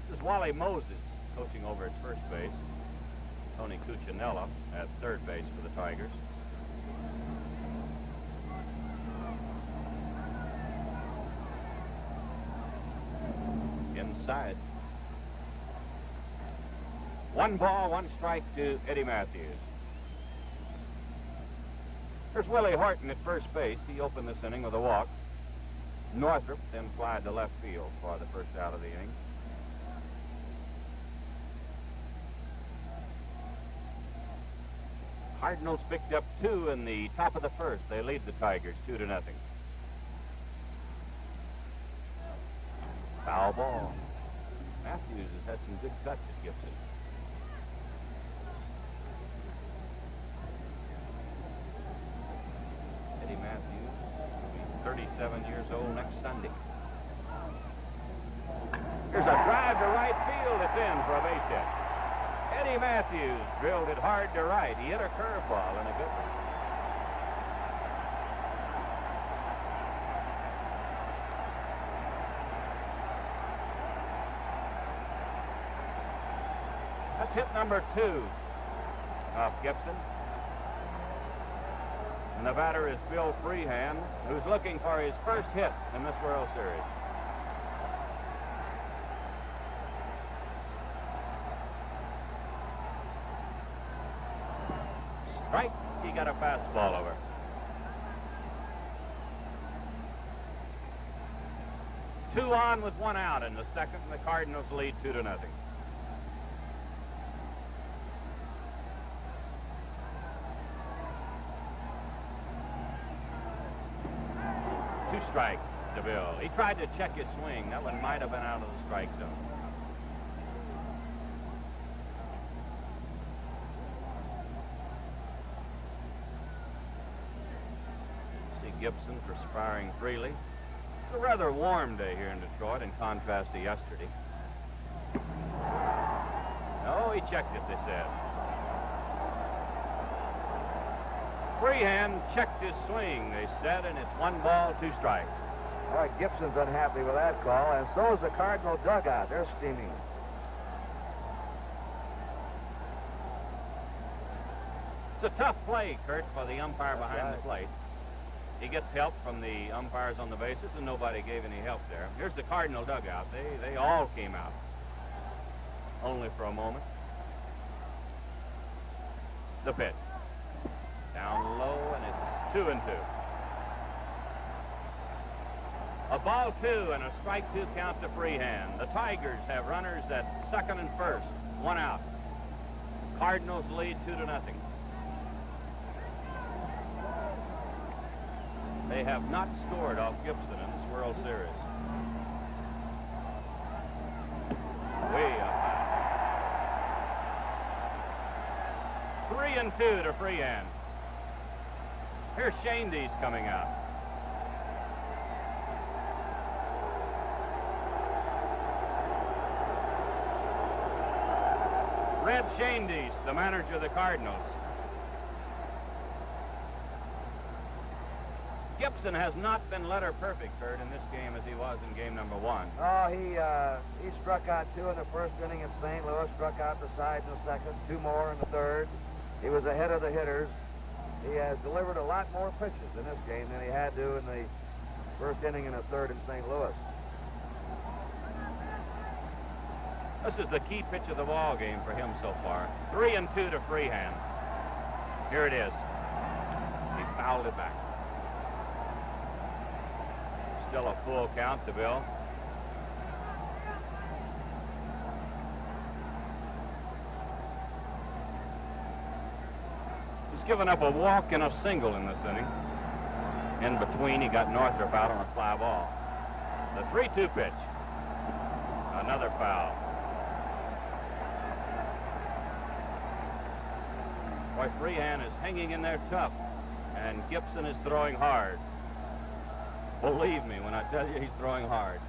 Speaker 6: This is Wally Moses coaching over at first base. Tony Cuccinella at third base for the Tigers. Inside. 1 ball, 1 strike to Eddie Matthews. Here's Willie Horton at first base. He opened this inning with a walk. Northrup then flied to left field for the first out of the inning. Cardinals picked up 2 in the top of the first. They lead the Tigers 2-0. Foul ball. Matthews has had some good cuts at Gibson. Eddie Matthews will be 37 years old next Sunday. Here's a drive to right field. It's in for a base hit. Eddie Matthews drilled it hard to right. He hit a curveball and a good one. That's hit number 2 off Gibson. And the batter is Bill Freehan, who's looking for his first hit in this World Series. Strike. He got a fastball over. Two on with 1 out in the second, and the Cardinals lead 2-0. 2 strikes to Bill. He tried to check his swing. That one might have been out of the strike zone. Gibson perspiring freely. It's a rather warm day here in Detroit in contrast to yesterday. No, he checked it, they said. Freehan checked his swing, they said, and it's 1 ball, 2 strikes.
Speaker 3: All right, Gibson's unhappy with that call, and so is the Cardinal dugout. They're steaming.
Speaker 6: a tough play, Kurt, for the umpire behind the plate. He gets help from the umpires on the bases, and nobody gave any help there. Here's the Cardinal dugout. They all came out. Only for a moment. The pitch. Down low, and it's 2-2. A ball 2 and a strike 2 count to Freehand. The Tigers have runners at second and first. 1 out. Cardinals lead 2-0. They have not scored off Gibson in this World Series. Way up high. 3-2 to Freehand. Here's Shandy's coming out. Red Shandy's, the manager of the Cardinals. Gibson has not been letter perfect, Kurt, in this game as he was in game number 1.
Speaker 3: Oh, he struck out 2 in the first inning in St. Louis, struck out the side in the second, 2 more in the third. He was ahead of the hitters. He has delivered a lot more pitches in this game than he had to in the first inning and the third in St. Louis.
Speaker 6: This is the key pitch of the ball game for him so far. 3-2 to Freehand. Here it is. He fouled it back. Still a full count to Bill. He's given up a walk and a single in this inning. In between, he got Northrop out on a fly ball. The 3-2 pitch. Another foul. Boy, Freehand is hanging in there tough, and Gibson is throwing hard. Believe me when I tell you he's throwing hard.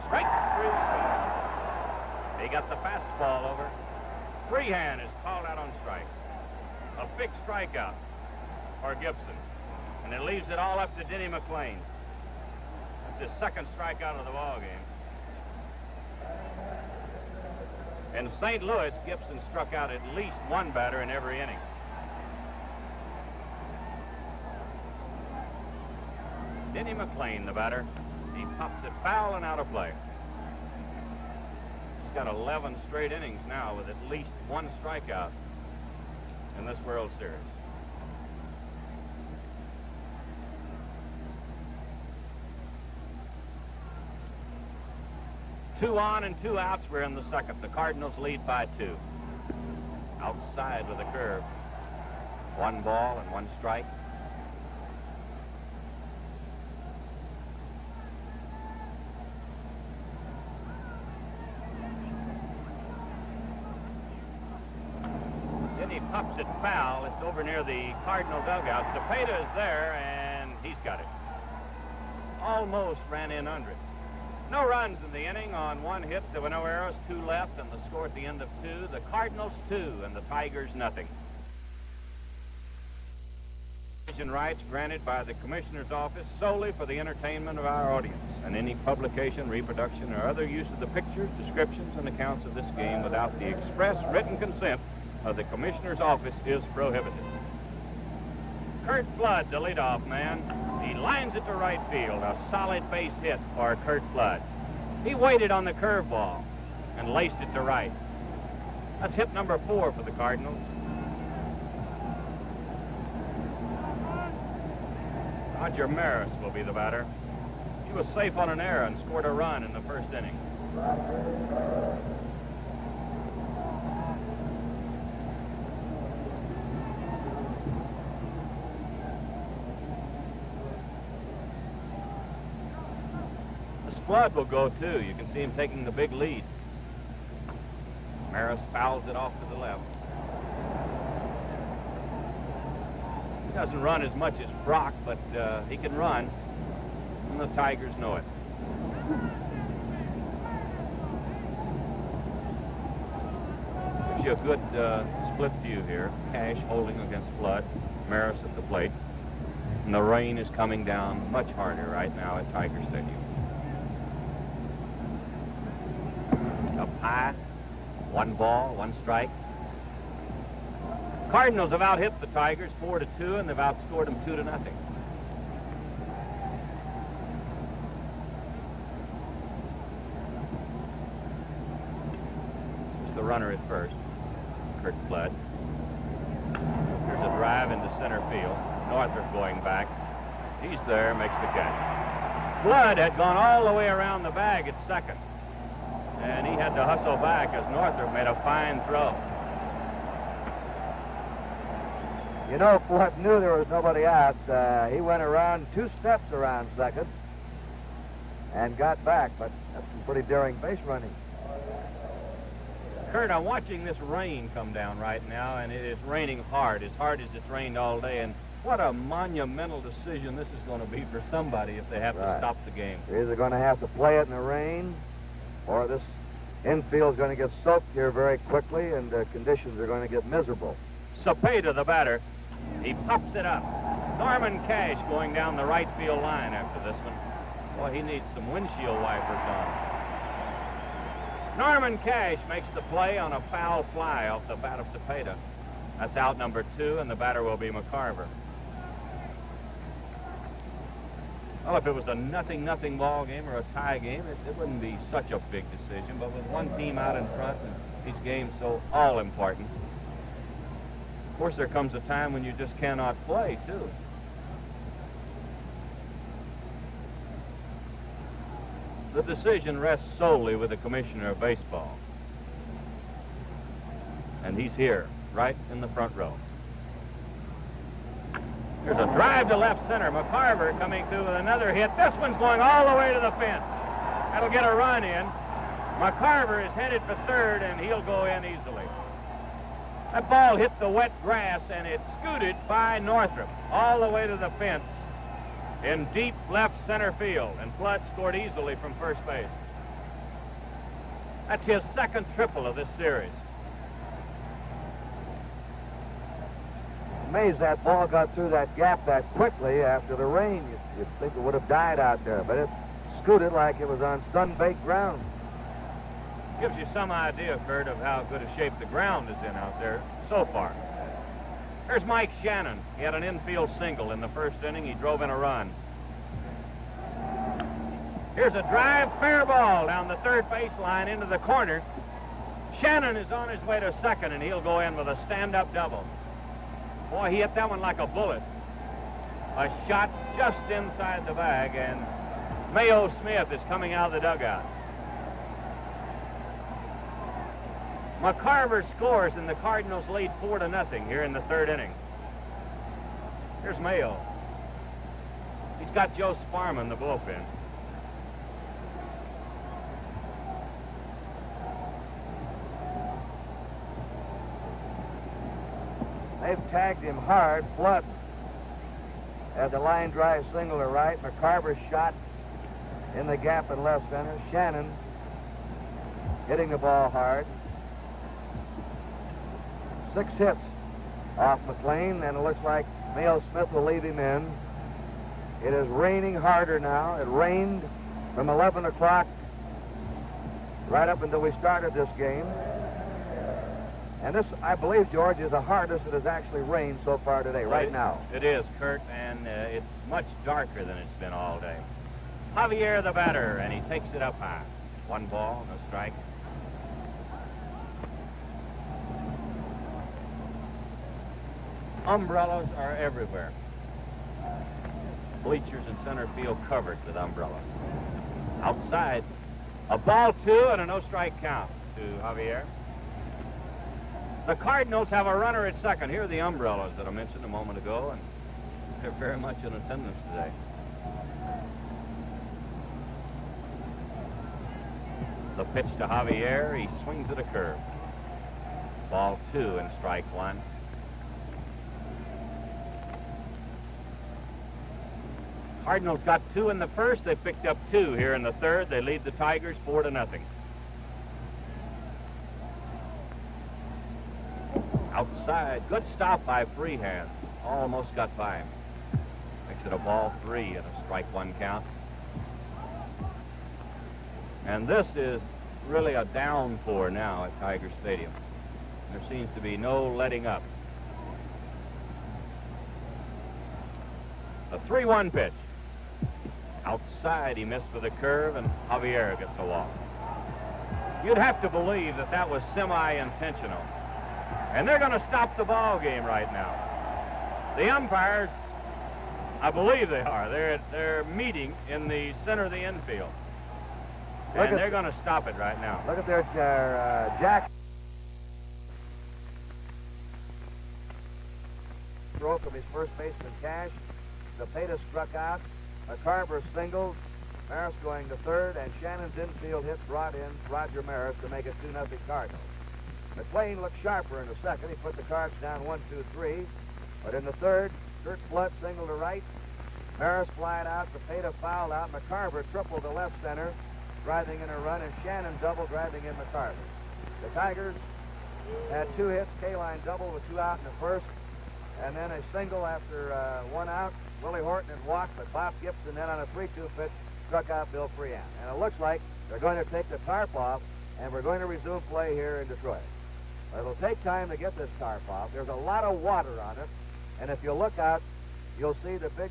Speaker 6: Strike 3. He got the fastball over. Freehand is called out on strike. A big strikeout for Gibson. And it leaves it all up to Denny McLain. That's his second strikeout of the ball game. In St. Louis, Gibson struck out at least one batter in every inning. Denny McLain, the batter. He pops it foul and out of play. He's got 11 straight innings now with at least one strikeout in this World Series. Two on and 2 outs. We're in the second. The Cardinals lead by 2. Outside with a curve. 1 ball and 1 strike. Then he pops it foul. It's over near the Cardinal dugout. Cepeda is there, and he's got it. Almost ran in under it. No runs in the inning on 1 hit. There were no errors, 2 left, and the score at the end of 2. The Cardinals 2 and the Tigers nothing. Television rights granted by the Commissioner's Office solely for the entertainment of our audience, and any publication, reproduction, or other use of the pictures, descriptions, and accounts of this game without the express written consent of the Commissioner's Office is prohibited. Curt Flood, the leadoff man. He lines it to right field, a solid base hit for Curt Flood. He waited on the curveball and laced it to right. That's hit number 4 for the Cardinals. Roger Maris will be the batter. He was safe on an error and scored a run in the first inning. Flood will go too. You can see him taking the big lead. Maris fouls it off to the left. He doesn't run as much as Brock, but he can run, and the Tigers know it. Gives you a good split view here. Cash holding against Flood. Maris at the plate. And the rain is coming down much harder right now at Tiger Stadium. Up high, 1 ball, 1 strike. Cardinals have out-hit the Tigers 4-2, and they've outscored them 2-0. It's the runner at first, Kurt Flood. There's a drive into center field. Northrup going back. He's there, makes the catch. Flood had gone all the way around the bag at second, and he had to hustle back as Northrup made a fine throw.
Speaker 3: You know, Flood knew there was nobody out. He went around 2 steps around second and got back, but that's some pretty daring base running.
Speaker 6: Kurt, I'm watching this rain come down right now, and it is raining hard as it's rained all day, and what a monumental decision this is going to be for somebody if they have to stop the game.
Speaker 3: They're either going to have to play it in the rain, or this infield is going to get soaked here very quickly, and conditions are going to get miserable.
Speaker 6: Cepeda, the batter, he pops it up. Norman Cash going down the right field line after this one. Boy, he needs some windshield wipers on. Norman Cash makes the play on a foul fly off the bat of Cepeda. That's out number 2, and the batter will be McCarver. Well, if it was a nothing ball game or a tie game, it wouldn't be such a big decision. But with one team out in front and each game so all-important, of course, there comes a time when you just cannot play, too. The decision rests solely with the commissioner of baseball. And he's here, right in the front row. There's a drive to left center. McCarver coming through with another hit. This one's going all the way to the fence. That'll get a run in. McCarver is headed for third, and he'll go in easily. That ball hit the wet grass, and it scooted by Northrup all the way to the fence in deep left center field, and Flood scored easily from first base. That's his second triple of this series.
Speaker 3: Amazed that ball got through that gap that quickly after the rain. You'd think it would have died out there, but it scooted like it was on sun-baked ground.
Speaker 6: Gives you some idea, Kurt, of how good a shape the ground is in out there so far. Here's Mike Shannon. He had an infield single in the first inning. He drove in a run. Here's a drive, fair ball down the third base line into the corner. Shannon is on his way to second, and he'll go in with a stand-up double. Boy, he hit that one like a bullet. A shot just inside the bag, and Mayo Smith is coming out of the dugout. McCarver scores, and the Cardinals lead 4-0 here in the third inning. Here's Mayo. He's got Joe Sparma in the bullpen.
Speaker 3: They've tagged him hard. Flood had the line drive single to right. McCarver shot in the gap in left center. Shannon hitting the ball hard. 6 hits off McLean, and it looks like Mayo Smith will leave him in. It is raining harder now. It rained from 11 o'clock right up until we started this game. And this, I believe, George, is the hardest it has actually rained so far today, right now.
Speaker 6: It is, Kurt, and it's much darker than it's been all day. Javier, the batter, and he takes it up high. 1 ball, no strike. Umbrellas are everywhere. Bleachers in center field covered with umbrellas. Outside, a ball 2 and a no-strike count to Javier. The Cardinals have a runner at second. Here are the umbrellas that I mentioned a moment ago, and they're very much in attendance today. The pitch to Javier. He swings at a curve. Ball 2 and strike 1. Cardinals got 2 in the first. They picked up 2 here in the third. They lead the Tigers 4-0. Outside, good stop by Freehand. Almost got by him. Makes it a ball 3 and a strike 1 count. And this is really a downpour now at Tiger Stadium. There seems to be no letting up. A 3-1 pitch. Outside, he missed with a curve, and Javier gets a walk. You'd have to believe that that was semi-intentional. And they're going to stop the ball game right now. The umpires, I believe they are. They're meeting in the center of the infield. And they're going to stop it right now.
Speaker 3: Look at their Jack. Throw from his first baseman, Cash. Zepeda struck out. McCarver singled. Maris going to third, and Shannon's infield hit brought in Roger Maris to make it 2-0 Cardinals. McLean looked sharper in the second. He put the Cards down 1-2-3. But in the third, Kurt Flood singled to right. Maris flied out. Zepeda fouled out. McCarver tripled to left center, driving in a run, and Shannon double, driving in McCarver. The Tigers had 2 hits. Kaline double with 2 out in the first, and then a single after 1 out. Willie Horton had walked, but Bob Gibson then on a 3-2 pitch struck out Bill Freehan. And it looks like they're going to take the tarp off, and we're going to resume play here in Detroit. It'll take time to get this tarp off. There's a lot of water on it, and if you look out, you'll see the big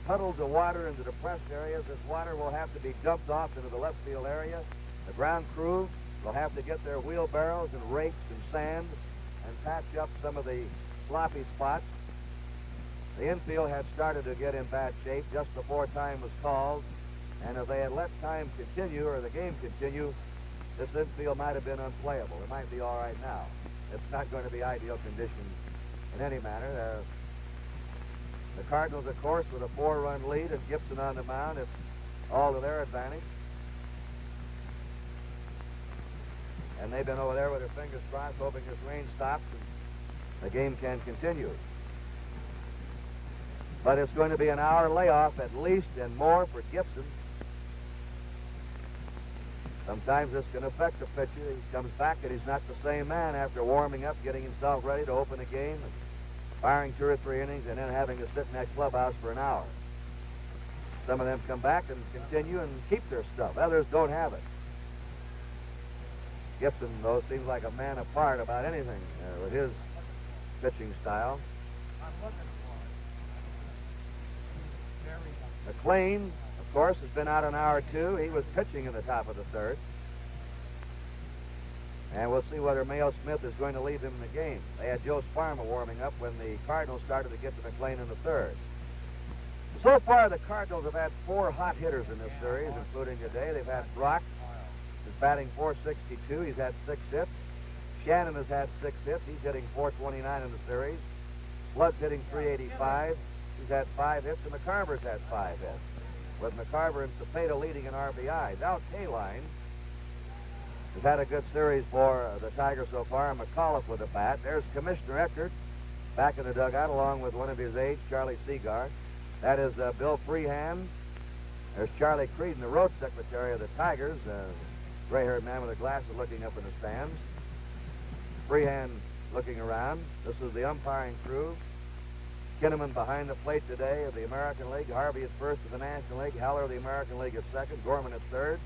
Speaker 3: puddles of water in the depressed areas. This water will have to be dumped off into the left field area. The ground crew will have to get their wheelbarrows and rakes and sand and patch up some of the sloppy spots. The infield had started to get in bad shape just before time was called, and if they had let time continue or the game continue, this infield might have been unplayable. It might be all right now. It's not going to be ideal conditions in any manner. The Cardinals, of course, with a 4-run lead and Gibson on the mound, it's all to their advantage. And they've been over there with their fingers crossed, hoping this rain stops and the game can continue. But it's going to be an hour layoff at least and more for Gibson. Sometimes this can affect the pitcher. He comes back and he's not the same man after warming up, getting himself ready to open a game, and firing 2 or 3 innings, and then having to sit in that clubhouse for an hour. Some of them come back and continue and keep their stuff. Others don't have it. Gibson, though, seems like a man apart about anything with his pitching style. McLean, of course, has been out an hour or 2. He was pitching in the top of the third. And we'll see whether Mayo Smith is going to leave him in the game. They had Joe Sparma warming up when the Cardinals started to get to McLean in the third. So far, the Cardinals have had 4 hot hitters in this series, including today. They've had Brock, who's batting .462. He's had 6 hits. Shannon has had 6 hits. He's hitting .429 in the series. Flood's hitting .385. He's had 5 hits, and McCarver's had 5 hits, with McCarver and Zepeda leading in RBIs. Al Kaline has had a good series for the Tigers so far, and McAuliffe with a bat. There's Commissioner Eckert back in the dugout, along with one of his aides, Charlie Seagar. That is Bill Freehan. There's Charlie Creedon, the road secretary of the Tigers, gray-haired man with the glasses looking up in the stands. Freehan looking around. This is the umpiring crew. Kinnaman behind the plate today of the American League. Harvey is first of the National League. Heller of the American League is second. Gorman is third.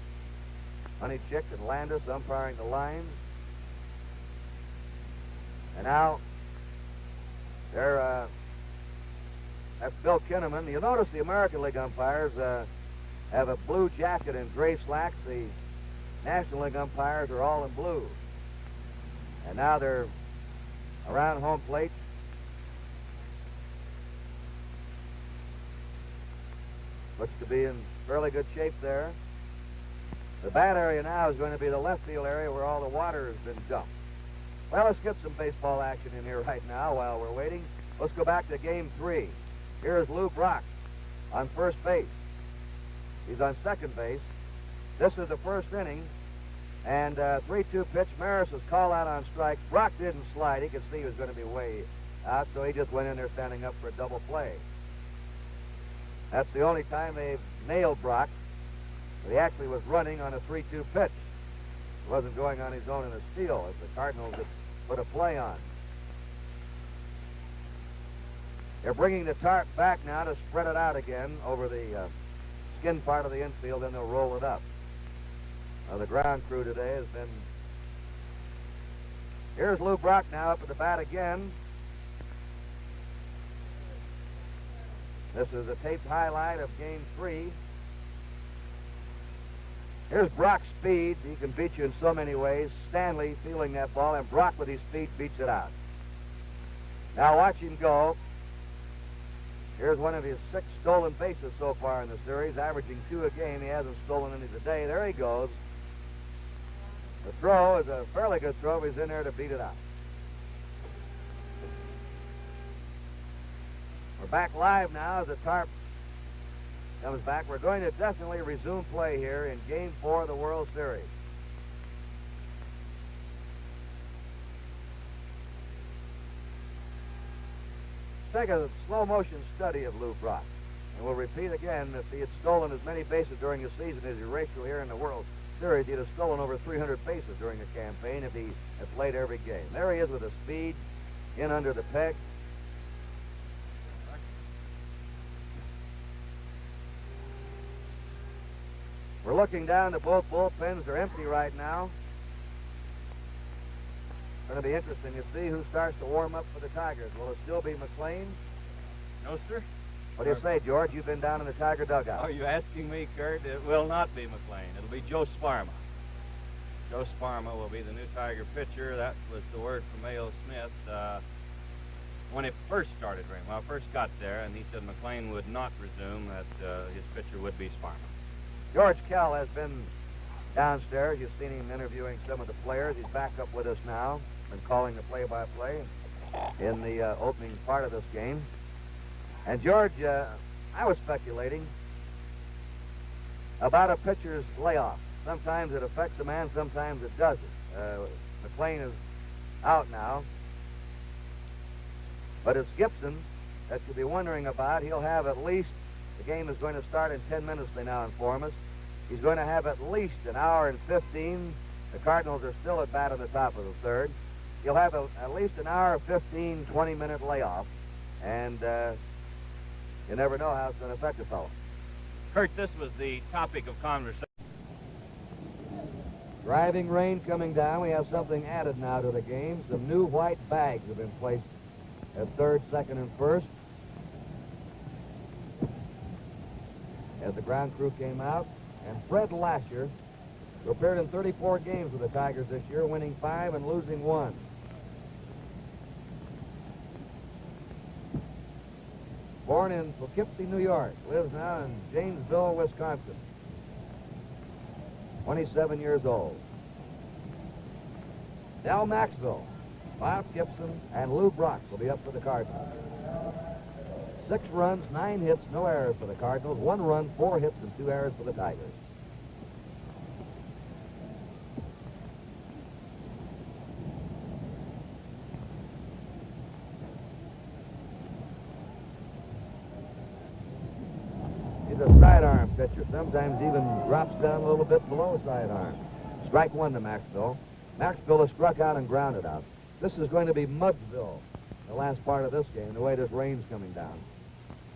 Speaker 3: Honeychick and Landis umpiring the lines. And now, that's Bill Kinnaman. You'll notice the American League umpires have a blue jacket and gray slacks. The National League umpires are all in blue. And now they're around home plate. Looks to be in fairly good shape there. The bat area now is going to be the left field area where all the water has been dumped. Well, let's get some baseball action in here right now while we're waiting. Let's go back to Game 3. Here is Lou Brock on first base. He's on second base. This is the first inning. And 3-2 pitch. Maris was called out on strike. Brock didn't slide. He could see he was going to be way out, so he just went in there standing up for a double play. That's the only time they've nailed Brock. But he actually was running on a 3-2 pitch. He wasn't going on his own in a steal, as the Cardinals had put a play on. They're bringing the tarp back now to spread it out again over the skin part of the infield, then they'll roll it up. The ground crew today has been... Here's Lou Brock now up at the bat again. This is a taped highlight of Game 3. Here's Brock's speed. He can beat you in so many ways. Stanley feeling that ball, and Brock with his speed beats it out. Now watch him go. Here's one of his 6 stolen bases so far in the series, averaging 2 a game. He hasn't stolen any today. There he goes. The throw is a fairly good throw. He's in there to beat it out. We're back live now as the tarp comes back. We're going to definitely resume play here in Game 4 of the World Series. Take a slow-motion study of Lou Brock. And we'll repeat again, if he had stolen as many bases during the season as Horatio here in the World Series, he'd have stolen over 300 bases during the campaign if he had played every game. There he is with the speed in under the peg. We're looking down to both bullpens. They're empty right now. Going to be interesting to see who starts to warm up for the Tigers. Will it still be McLean?
Speaker 6: No, sir.
Speaker 3: What do you say, George? You've been down in the Tiger dugout.
Speaker 6: Are you asking me, Kurt? It will not be McLean. It'll be Joe Sparma. Joe Sparma will be the new Tiger pitcher. That was the word from A.O. Smith when it first started ringing. When I first got there, and he said McLean would not resume, that his pitcher would be Sparma.
Speaker 3: George Kell has been downstairs. You've seen him interviewing some of the players. He's back up with us now. Been calling the play-by-play in the opening part of this game. And George, I was speculating about a pitcher's layoff. Sometimes it affects a man, sometimes it doesn't. McLean is out now. But it's Gibson that you'll be wondering about. He'll have at least, the game is going to start in 10 minutes, they now inform us. He's going to have at least an hour and 15. The Cardinals are still at bat in the top of the third. He'll have at least an hour, 15, 20-minute layoff. And you never know how it's going to affect a fellow.
Speaker 6: Kurt, this was the topic of conversation.
Speaker 3: Driving rain coming down. We have something added now to the game. Some new white bags have been placed at third, second, and first. As the ground crew came out. And Fred Lasher, who appeared in 34 games with the Tigers this year, winning 5 and losing 1. Born in Poughkeepsie, New York, lives now in Janesville, Wisconsin. 27 years old. Del Maxwell, Bob Gibson, and Lou Brock will be up for the Cardinals. 6 runs, 9 hits, no errors for the Cardinals. 1 run, 4 hits, and 2 errors for the Tigers. He's a sidearm pitcher. Sometimes even drops down a little bit below sidearm. Strike 1 to Maxwell. Maxwell has struck out and grounded out. This is going to be Mudsville, the last part of this game, the way this rain's coming down.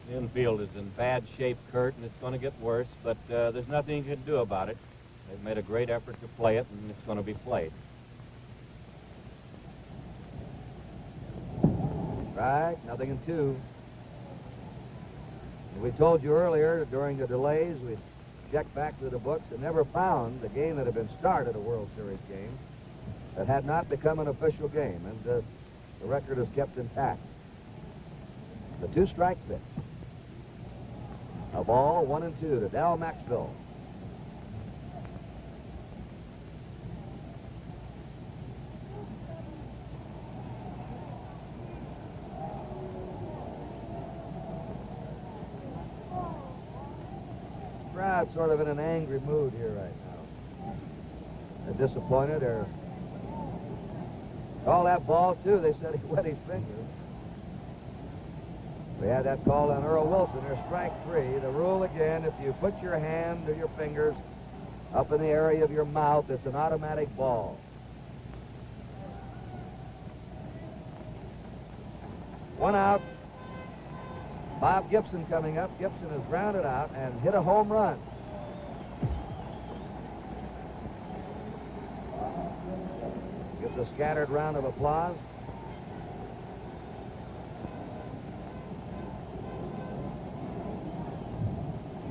Speaker 6: The infield is in bad shape, Kurt, and it's going to get worse, but there's nothing you can do about it. They've made a great effort to play it, and it's going to be played.
Speaker 3: Right, 0-2. We told you earlier during the delays, we checked back through the books and never found a game that had been started, a World Series game, that had not become an official game, and the record is kept intact. The 2-strike pitch. A ball, 1 and 2 to Del Maxwell. Crowd sort of in an angry mood here right now. They're disappointed. They're call that ball too. They said he wet his fingers. We had that call on Earl Wilson. There's strike 3. The rule again, if you put your hand or your fingers up in the area of your mouth, it's an automatic ball. 1 out. Bob Gibson coming up. Gibson is grounded out and hit a home run. Gives a scattered round of applause.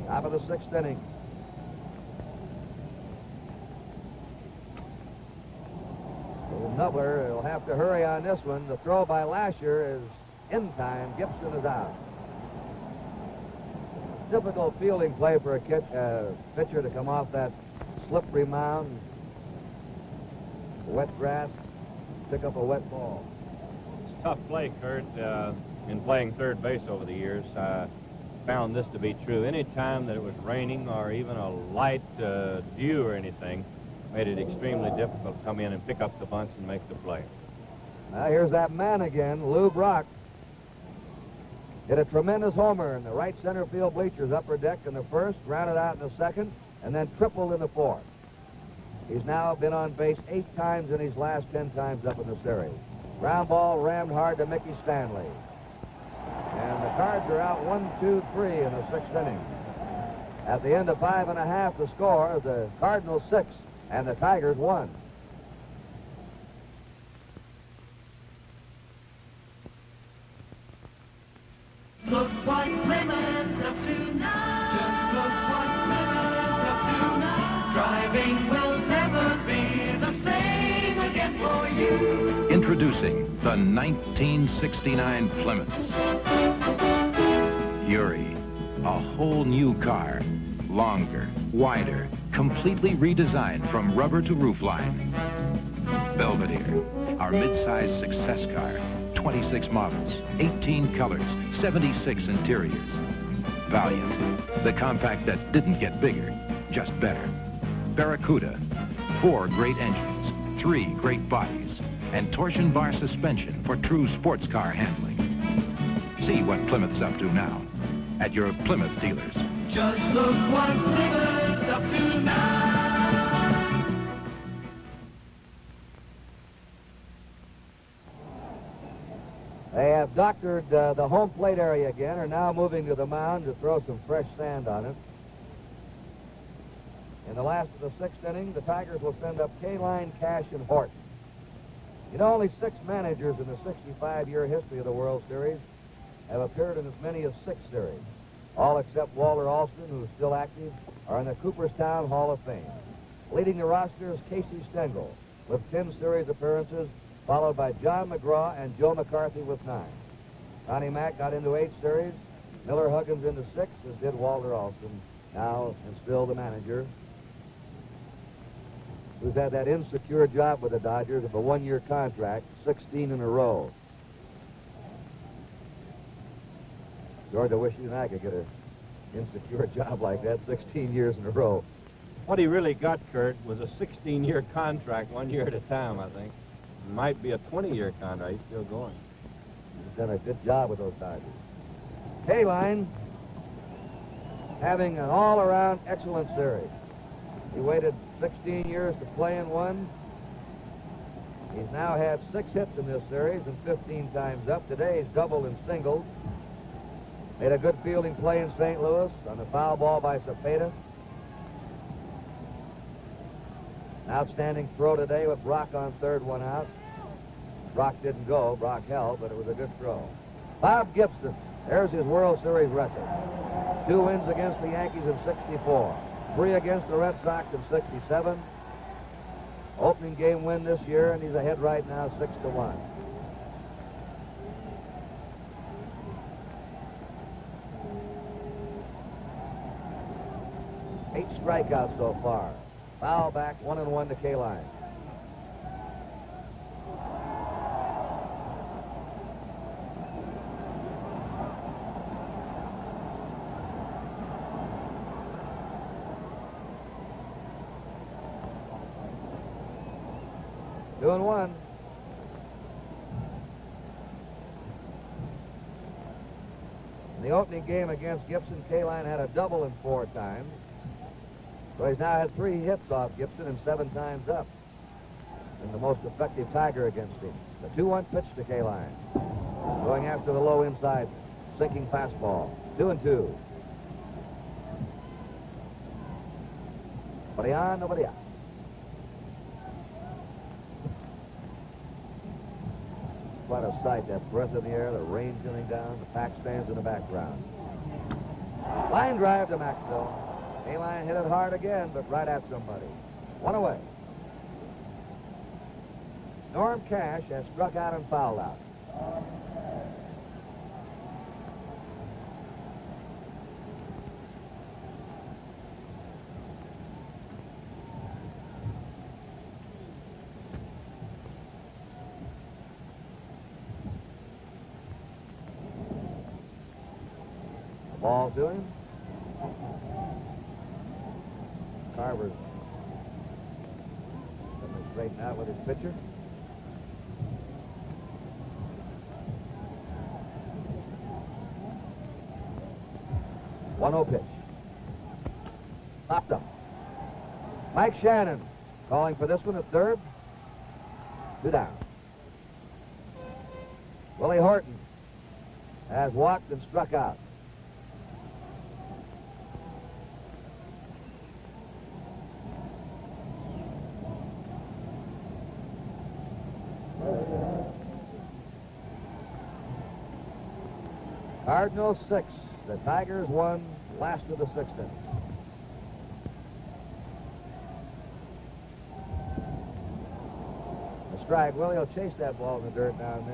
Speaker 3: Top of the 6th inning. Nubler will have to hurry on this one. The throw by Lasher is in time. Gibson is out. Difficult fielding play for a pitcher to come off that slippery mound, wet grass, pick up a wet ball.
Speaker 6: It's a tough play, Kurt. In playing third base over the years, I found this to be true. Any time that it was raining or even a light dew or anything, made it extremely difficult to come in and pick up the bunts and make the play.
Speaker 3: Now here's that man again, Lou Brock. Hit a tremendous homer in the right center field bleachers, upper deck in the first, grounded out in the second, and then tripled in the fourth. He's now been on base 8 times in his last 10 times up in the series. Ground ball rammed hard to Mickey Stanley. And the Cards are out 1-2-3 in the 6th inning. At the end of 5 1/2, the score, the Cardinals 6 and the Tigers 1.
Speaker 11: Look what Plymouth's up to now. Just look what Plymouth's up to now. Driving will never be the same again for you.
Speaker 10: Introducing the 1969 Plymouths. Fury, a whole new car. Longer, wider, completely redesigned from rubber to roofline. Belvedere, our mid-size success car. 26 models, 18 colors, 76 interiors. Valiant, the compact that didn't get bigger, just better. Barracuda, 4 great engines, 3 great bodies, and torsion bar suspension for true sports car handling. See what Plymouth's up to now at your Plymouth dealers.
Speaker 11: Just look what Plymouth's up to now.
Speaker 3: They have doctored the home plate area again, are now moving to the mound to throw some fresh sand on it. In the last of the 6th inning, the Tigers will send up K-Line, Cash, and Horton. You know, only 6 managers in the 65-year history of the World Series have appeared in as many as 6 series. All except Walter Alston, who is still active, are in the Cooperstown Hall of Fame. Leading the roster is Casey Stengel with 10 series appearances, followed by John McGraw and Joe McCarthy with 9. Connie Mack got into 8 series, Miller Huggins into 6, as did Walter Alston, now and still the manager, who's had that insecure job with the Dodgers of a 1-year contract, 16 in a row. George, I wish you and I could get an insecure job like that, 16 years in a row.
Speaker 6: What he really got, Kurt, was a 16-year contract, 1 year at a time, I think. It might be a 20-year contract. He's still going.
Speaker 3: He's done a good job with those Dodgers. K-Line having an all-around excellent series. He waited 16 years to play in one. He's now had 6 hits in this series and 15 times up. Today he's doubled and singled. Made a good fielding play in St. Louis on the foul ball by Cepeda. An outstanding throw today with Brock on third, 1 out. Brock didn't go. Brock held, but it was a good throw. Bob Gibson, there's his World Series record. 2 wins against the Yankees in '64. 3 against the Red Sox in '67. Opening game win this year, and he's ahead right now 6-1. Eight strikeouts so far. Foul back, 1-1 to K-Line. Doing 1. In the opening game against Gibson, K-Line had a double in 4 times. So he's now had 3 hits off Gibson and 7 times up. And the most effective Tiger against him. The 2-1 pitch to K-Line. Going after the low inside. Sinking fastball. 2-2. Nobody on, nobody out. Quite a sight, that breath in the air, the rain coming down, the pack stands in the background. Line drive to Maxwell. A-line hit it hard again, but right at somebody. One away. Norm Cash has struck out and fouled out. Ball to him. Carver's going to straighten out with his pitcher. One-0 pitch. Popped up. Mike Shannon calling for this one at third. 2 down. Willie Horton has walked and struck out. Cardinals 6. The Tigers 1. Last of the 6th inning. A strike. Willie will chase that ball in the dirt now and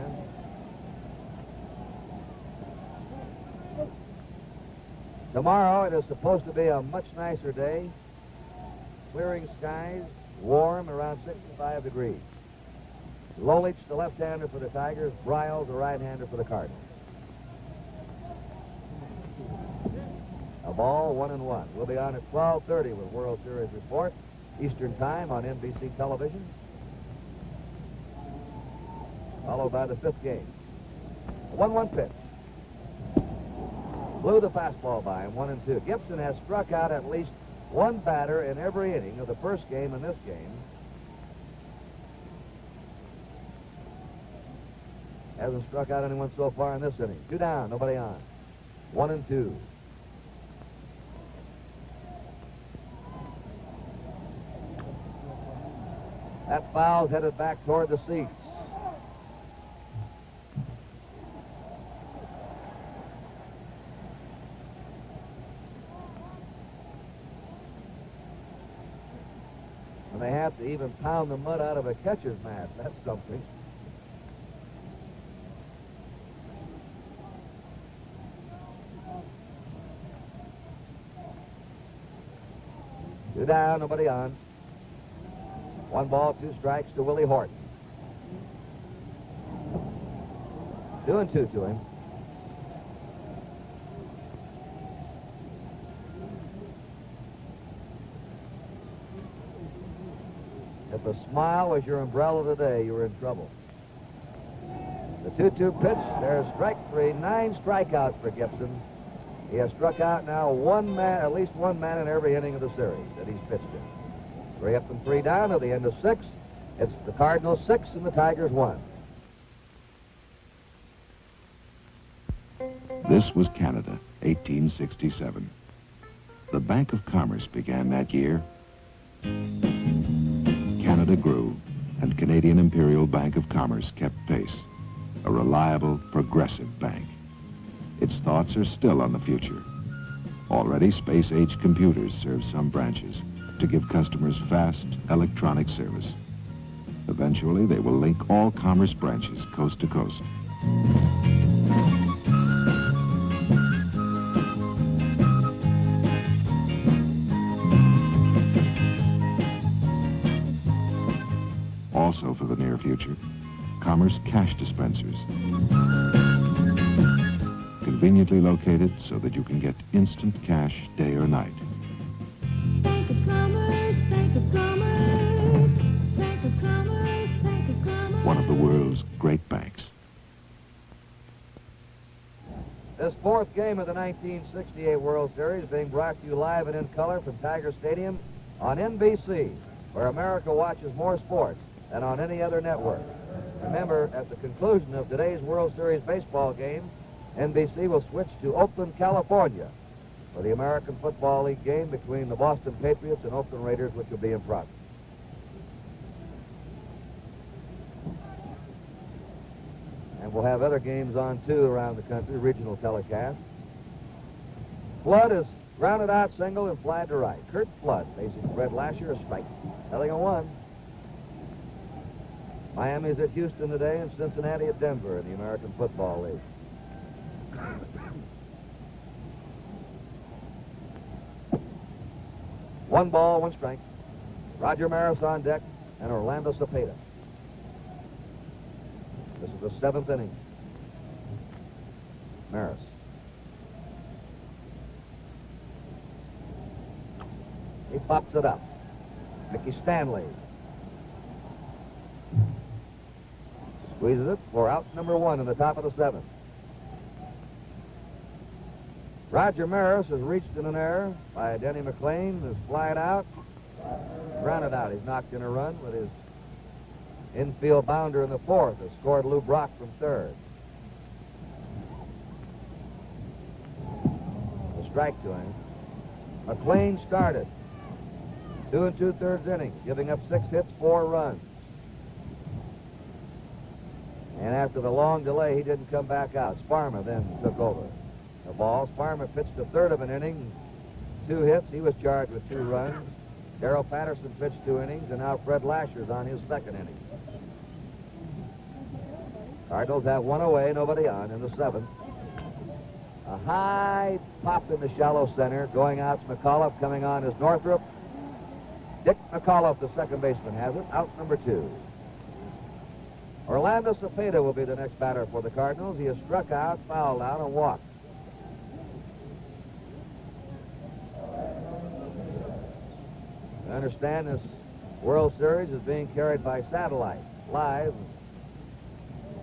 Speaker 3: then. Tomorrow it is supposed to be a much nicer day. Clearing skies, warm, around 65 degrees. Lolich, the left-hander for the Tigers. Briles, the right-hander for the Cardinals. A ball, 1-1. We'll be on at 12:30 with World Series report, Eastern Time on NBC television. Followed by the 5th game. A 1-1 pitch. Blew the fastball by him, 1-2. Gibson has struck out at least one batter in every inning of the first game and this game. Hasn't struck out anyone so far in this inning. 2 down, nobody on. 1-2. That foul's headed back toward the seats. And they have to even pound the mud out of a catcher's mask. That's something. Two down, nobody on. 1 ball, 2 strikes to Willie Horton. 2-2 to him. If a smile was your umbrella today, you were in trouble. The 2-2 pitch, there's strike 3, 9 strikeouts for Gibson. He has struck out now at least one man in every inning of the series that he's pitched in. 3 up and 3 down at the end of 6. It's the Cardinals 6 and the Tigers 1.
Speaker 10: This was Canada, 1867. The Bank of Commerce began that year. Canada grew, and Canadian Imperial Bank of Commerce kept pace. A reliable, progressive bank. Its thoughts are still on the future. Already, space-age computers serve some branches to give customers fast electronic service. Eventually, they will link all Commerce branches coast to coast. Also for the near future, Commerce cash dispensers. Conveniently located so that you can get instant cash day or night.
Speaker 11: Bank of Commerce, Bank of Commerce, Bank of Commerce, Bank of Commerce.
Speaker 10: One of the world's great banks.
Speaker 3: This 4th game of the 1968 World Series being brought to you live and in color from Tiger Stadium on NBC, where America watches more sports than on any other network. Remember, at the conclusion of today's World Series baseball game, NBC will switch to Oakland, California for the American Football League game between the Boston Patriots and Oakland Raiders, which will be in progress. And we'll have other games on, too, around the country, regional telecasts. Flood is grounded out single and fly to right. Kurt Flood facing Fred Lasher, a strike. Telling a 1. Miami's at Houston today and Cincinnati at Denver in the American Football League. 1 ball, 1 strike. Roger Maris on deck and Orlando Cepeda. This is the 7th inning. Maris. He pops it up. Mickey Stanley squeezes it for out number 1 in the top of the 7th. Roger Maris has reached in an error by Denny McLain, has flied out, grounded out. He's knocked in a run with his infield bounder in the 4th, has scored Lou Brock from 3rd. A strike to him. McLain started 2 2/3 innings, giving up 6 hits, 4 runs. And after the long delay, he didn't come back out. Sparma then took over the ball. Sparma pitched a 1/3 of an inning, 2 hits. He was charged with 2 runs. Darrell Patterson pitched 2 innings, and now Fred Lasher's on his 2nd inning. Cardinals have 1 away, nobody on in the 7th. A high pop in the shallow center. Going out's McAuliffe, coming on is Northrup. Dick McAuliffe, the second baseman, has it. Out number 2. Orlando Cepeda will be the next batter for the Cardinals. He has struck out, fouled out, and walked. I understand this World Series is being carried by satellite, live.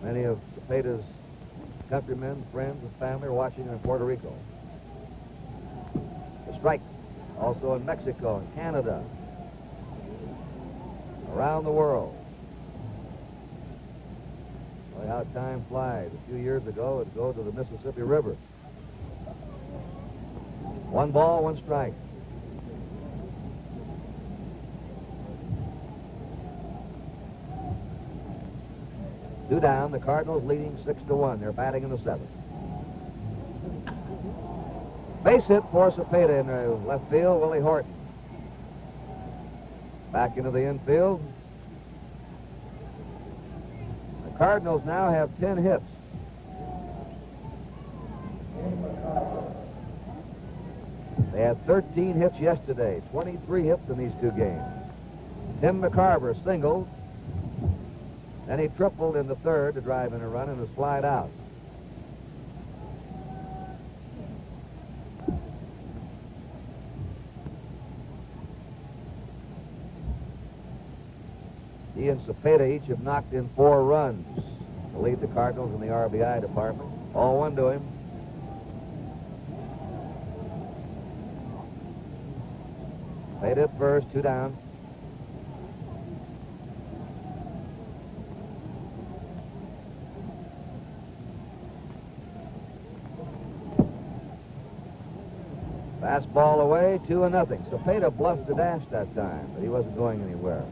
Speaker 3: Many of Cepeda's countrymen, friends, and family are watching in Puerto Rico. A strike also in Mexico and Canada. Around the world. Boy, how time flies. A few years ago, it'd go to the Mississippi River. 1 ball, 1 strike. Two down, the Cardinals leading 6-1. They're batting in the 7th. Base hit for Cepeda in the left field, Willie Horton. Back into the infield. The Cardinals now have 10 hits. They had 13 hits yesterday, 23 hits in these 2 games. Tim McCarver singled. Then he tripled in the 3rd to drive in a run and was flied out. He and Cepeda each have knocked in 4 runs to lead the Cardinals in the RBI department. All 1 to him. Cepeda at first, 2 down. Fastball away, 2-0. Cepeda bluffed the dash that time, but he wasn't going anywhere.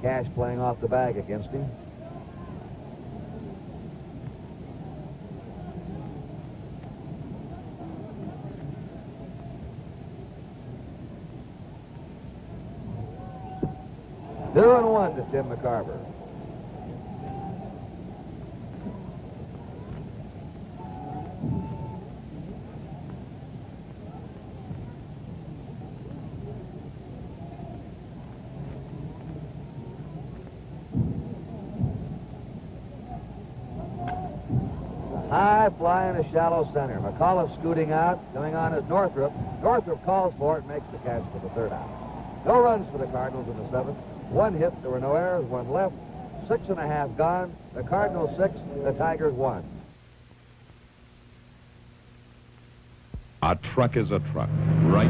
Speaker 3: Cash playing off the bag against him. Two and 1 to Tim McCarver. High fly in a shallow center. McAuliffe scooting out. Coming on is Northrup. Northrup calls for it, makes the catch for the 3rd out. No runs for the Cardinals in the 7th. 1 hit. There were no errors. 1 left. 6.5 gone. The Cardinals 6. The Tigers 1.
Speaker 10: A truck is a truck. Right?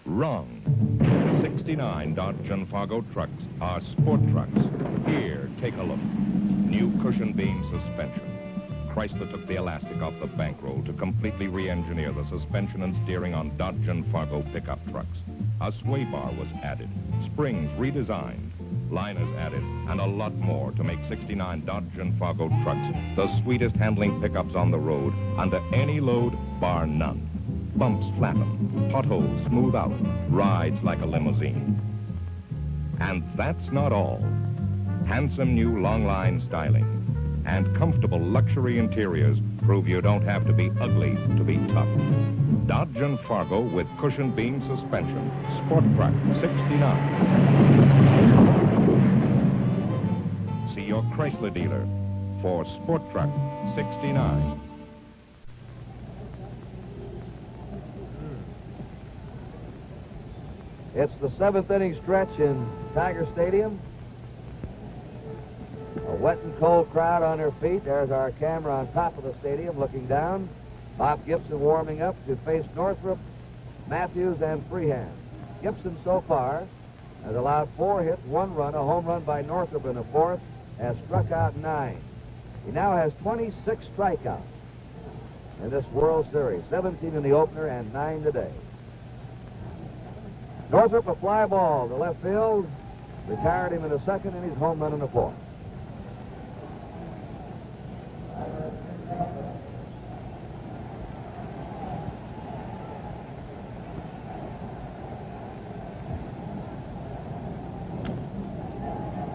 Speaker 10: Wrong. 69 Dodge and Fargo trucks are sport trucks. Here, take a look. New cushion beam suspension. Chrysler took the elastic off the bankroll to completely re-engineer the suspension and steering on Dodge and Fargo pickup trucks. A sway bar was added, springs redesigned, liners added, and a lot more to make 69 Dodge and Fargo trucks the sweetest handling pickups on the road under any load, bar none. Bumps flatten, potholes smooth out, rides like a limousine. And that's not all. Handsome new long-line styling and comfortable luxury interiors prove you don't have to be ugly to be tough. Dodge and Fargo with cushion beam suspension. Sport Truck 69. See your Chrysler dealer for Sport Truck 69.
Speaker 3: It's the 7th inning stretch in Tiger Stadium. A wet and cold crowd on their feet. There's our camera on top of the stadium looking down. Bob Gibson warming up to face Northrup, Matthews, and Freehand. Gibson so far has allowed 4 hits, 1 run, a home run by Northrup in the 4th, has struck out 9. He now has 26 strikeouts in this World Series, 17 in the opener and 9 today. Northrup, a fly ball to left field, retired him in the 2nd, and he's home run in the 4th.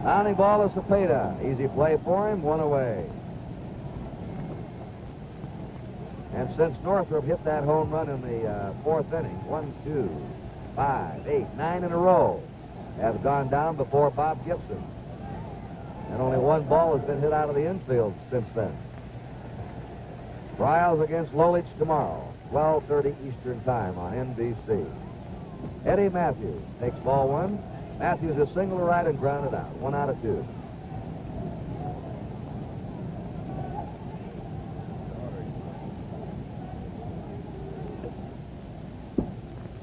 Speaker 3: Bounding ball to Cepeda. Easy play for him, 1 away. And since Northrup hit that home run in the 4th inning, 1, 2, 5, 8, 9 in a row have gone down before Bob Gibson. And only 1 ball has been hit out of the infield since then. Trials against Lolich tomorrow, 12:30 Eastern Time on NBC. Eddie Matthews takes ball 1. Matthews is single to right and grounded out. 1 out of 2.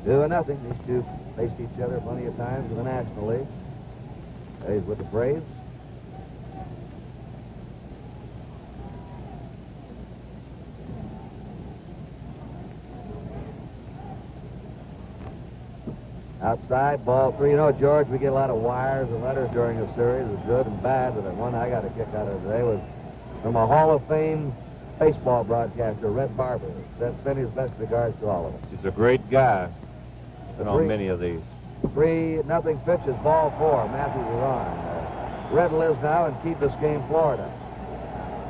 Speaker 3: Two and nothing. These two faced each other plenty of times in the National League. He's with the Braves. Outside, ball 3. You know, George, we get a lot of wires and letters during the series, the good and bad, but the one I got a kick out of today was from a Hall of Fame baseball broadcaster, Red Barber. Sent his best regards to all of us.
Speaker 14: He's a great guy. Been on many of these.
Speaker 3: 3-0 pitch is ball 4. Matthews is on. Red lives now in Key Biscayne, Florida.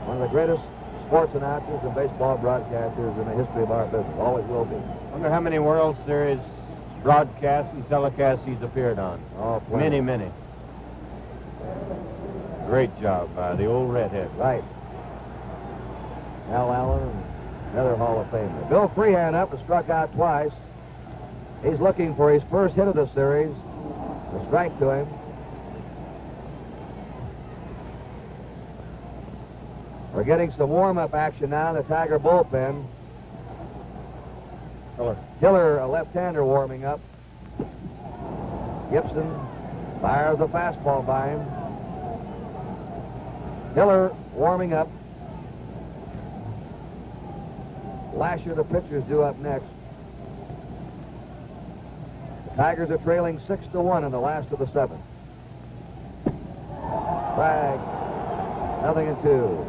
Speaker 3: One of the greatest sports announcers and baseball broadcasters in the history of our business. Always will be.
Speaker 14: Wonder how many World Series broadcasts and telecasts he's appeared on.
Speaker 3: Oh, plenty.
Speaker 14: Many. Great job by the old redhead.
Speaker 3: Right. Al Allen, another Hall of Famer. Bill Freehand up and struck out twice. He's looking for his first hit of the series. A strike to him. We're getting some warm-up action now in the Tiger bullpen. Hiller, a left-hander, warming up. Gibson fires a fastball by him. Hiller warming up. Lasher, the pitcher's due up next. The Tigers are trailing 6-1 in the last of the 7th. Strike. 0-2.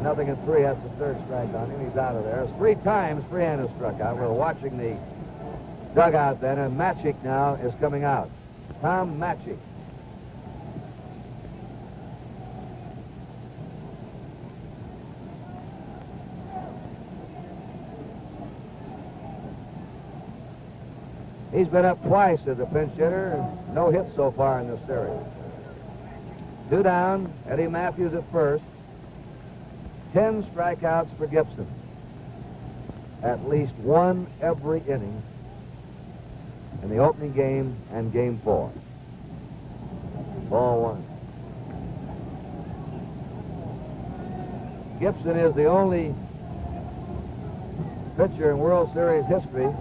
Speaker 3: 0-3. That's the 3rd strike on him. He's out of there. It's 3 times Freehand has struck out. We're watching the dugout then, and Matchik now is coming out. Tom Matchik. He's been up twice as a pinch hitter, and no hits so far in this series. 2 down. Eddie Matthews at first. 10 strikeouts for Gibson. At least 1 every inning in the opening game and game 4. Ball 1. Gibson is the only pitcher in World Series history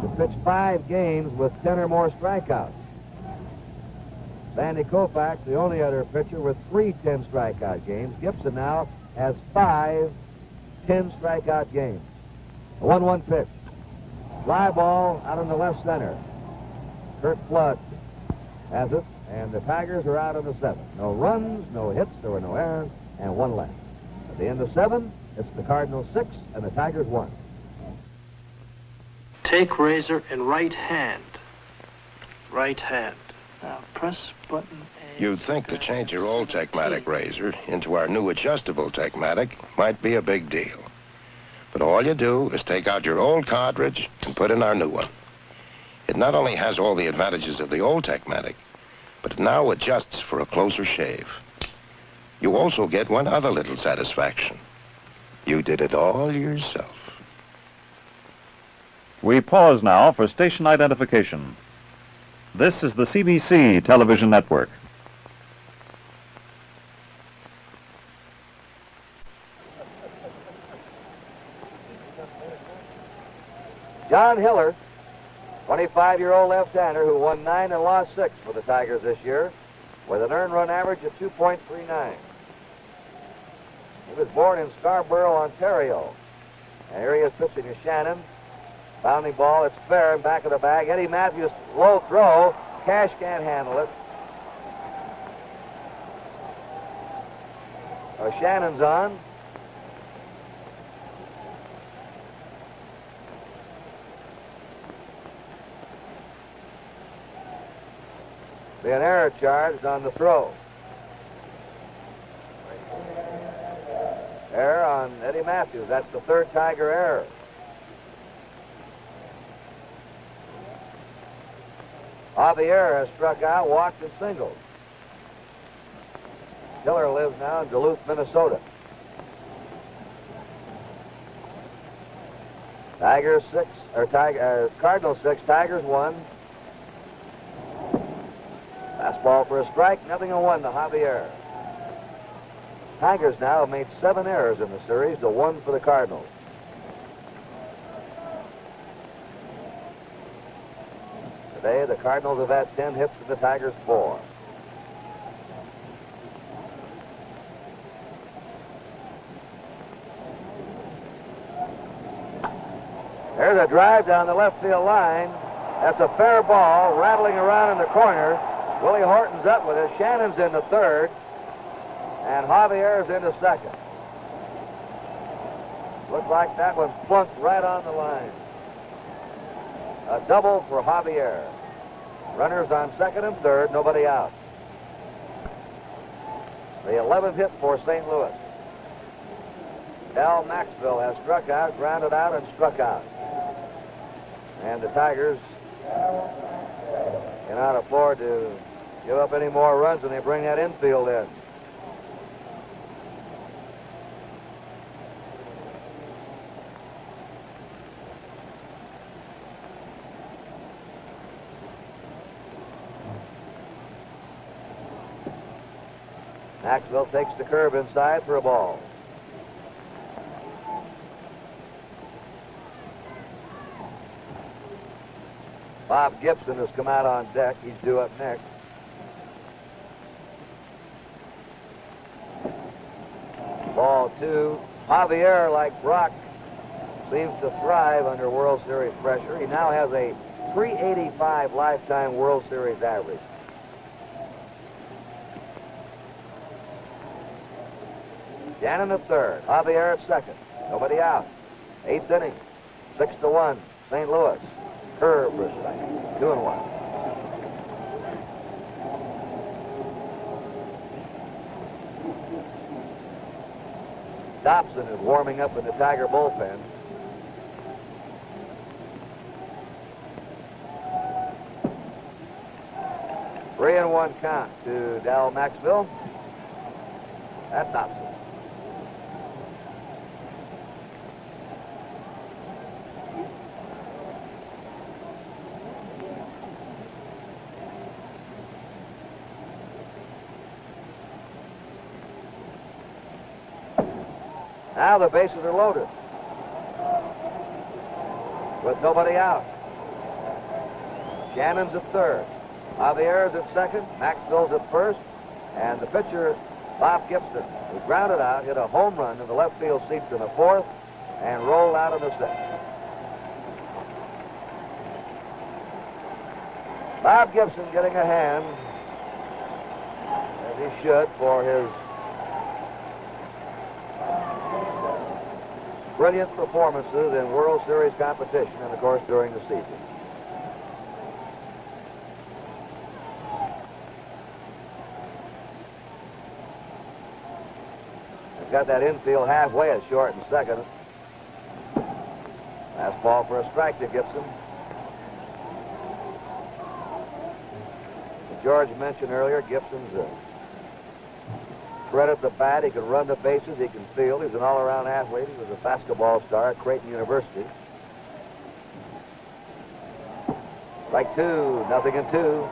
Speaker 3: to pitch 5 games with 10 or more strikeouts. Sandy Koufax, the only other pitcher with 3 10-strikeout games. Gibson now has 5 10-strikeout games. A 1-1 pitch. Fly ball out in the left center. Kurt Flood has it, and the Tigers are out in the 7th. No runs, no hits, there were no errors, and 1 left. At the end of 7, it's the Cardinals 6 and the Tigers 1.
Speaker 12: Take razor in right hand. Right hand. Now press button A.
Speaker 10: You'd think to change your old Techmatic razor into our new adjustable Techmatic might be a big deal. But all you do is take out your old cartridge and put in our new one. It not only has all the advantages of the old Techmatic, but it now adjusts for a closer shave. You also get one other little satisfaction. You did it all yourself.
Speaker 8: We pause now for station identification. This is the CBC Television Network.
Speaker 3: John Hiller, 25-year-old left-hander who won 9 and lost 6 for the Tigers this year with an earned run average of 2.39. He was born in Scarborough, Ontario. And here he is pitching to Shannon. Bounding ball, it's fair in back of the bag. Eddie Matthews, low throw. Cash can't handle it. Shannon's on. Be an error charged on the throw. Error on Eddie Matthews. That's the 3rd Tiger error. Javier has struck out, walked, and singled. Hiller lives now in Duluth, Minnesota. Tigers 6, or Cardinals 6, Tigers 1. Fastball for a strike, 0-1 to Javier. Tigers now have made 7 errors in the series, to 1 for the Cardinals. Today, the Cardinals have had 10 hits and the Tigers 4. There's a drive down the left field line. That's a fair ball, rattling around in the corner. Willie Horton's up with it. Shannon's in the 3rd, and Javier's in the 2nd. Looks like that one plunked right on the line. A double for Javier. Runners on 2nd and 3rd, nobody out. The 11th hit for St. Louis. Al Maxwell has struck out, grounded out, and struck out. And the Tigers cannot afford to give up any more runs when they bring that infield in. Maxwell takes the curve inside for a ball. Bob Gibson has come out on deck. He's due up next. Ball 2. Javier, like Brock, seems to thrive under World Series pressure. He now has a .385 lifetime World Series average. Shannon at 3rd. Javier at 2nd. Nobody out. 8th inning. 6-1. St. Louis. Curve for a strike. 2-1. Dobson is warming up in the Tiger bullpen. Three and 1 count to Dal Maxwell. That's Dobson. Now the bases are loaded with nobody out. Shannon's at 3rd. Javier's at second, Maxville's at first, and the pitcher, Bob Gibson, who grounded out, hit a home run in the left field seats in the fourth, and rolled out in the sixth. Bob Gibson getting a hand, as he should, for his brilliant performances in World Series competition and, of course, during the season. He's got that infield halfway at short and second. Last ball for a strike to Gibson. As George mentioned earlier, Gibson's a threat at the bat. He can run the bases. He can field. He's an all-around athlete. He was a basketball star at Creighton University. Strike two, 0-2.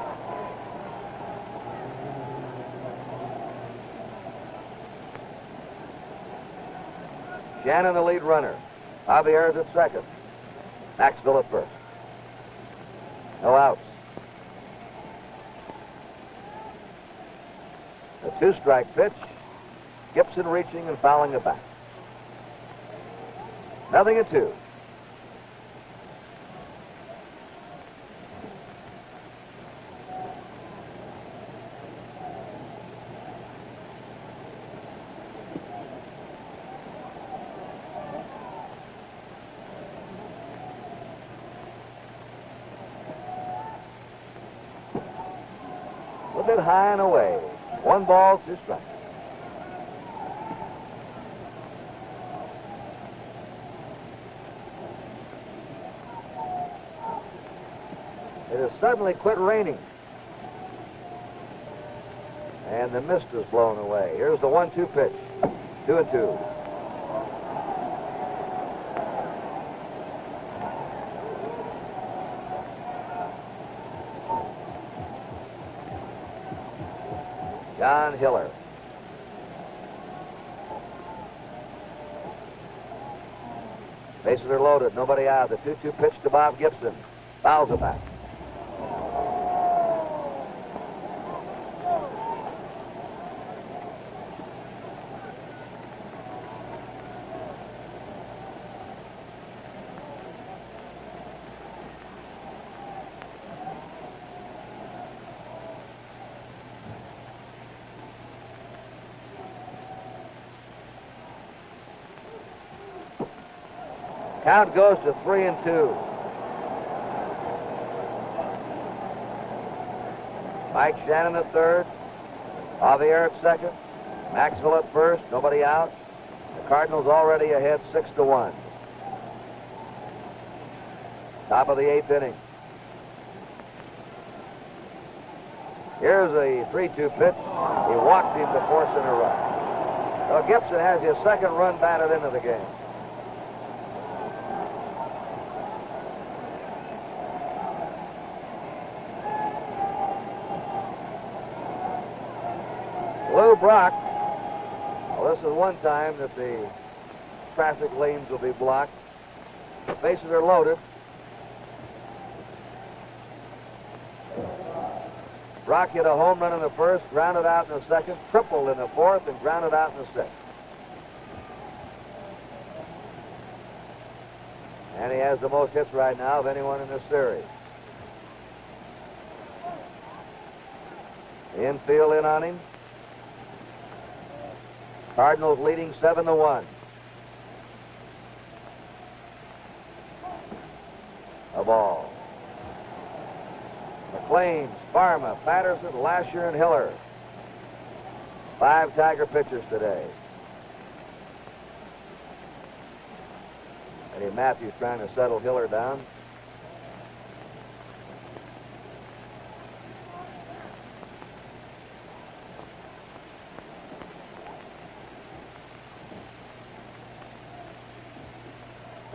Speaker 3: Shannon, the lead runner. Javier's at second. Maxville at first. No outs. A two-strike pitch. Gibson reaching and fouling it back. 0-2. A bit high and away. 1 ball, 2 strikes. It has suddenly quit raining. And the mist is blown away. Here's the 1-2 pitch. 2-2. John Hiller. Bases are loaded, nobody out. The 2-2 pitch to Bob Gibson. Fouls it back. Count goes to 3-2. Mike Shannon at third. Javier at second. Maxville at first. Nobody out. The Cardinals already ahead 6-1. Top of the 8th inning. Here's a 3-2 pitch. He walked him to force in a run. So Gibson has his second run batted into the game. Lou Brock. Well, this is one time that the traffic lanes will be blocked. The bases are loaded. Brock hit a home run in the first, grounded out in the second, tripled in the fourth, and grounded out in the sixth. And he has the most hits right now of anyone in this series. The infield in on him. Cardinals leading 7-1. A ball. McLean, Sparma, Patterson, Lasher, and Hiller. 5 Tiger pitchers today. Eddie Matthews trying to settle Hiller down.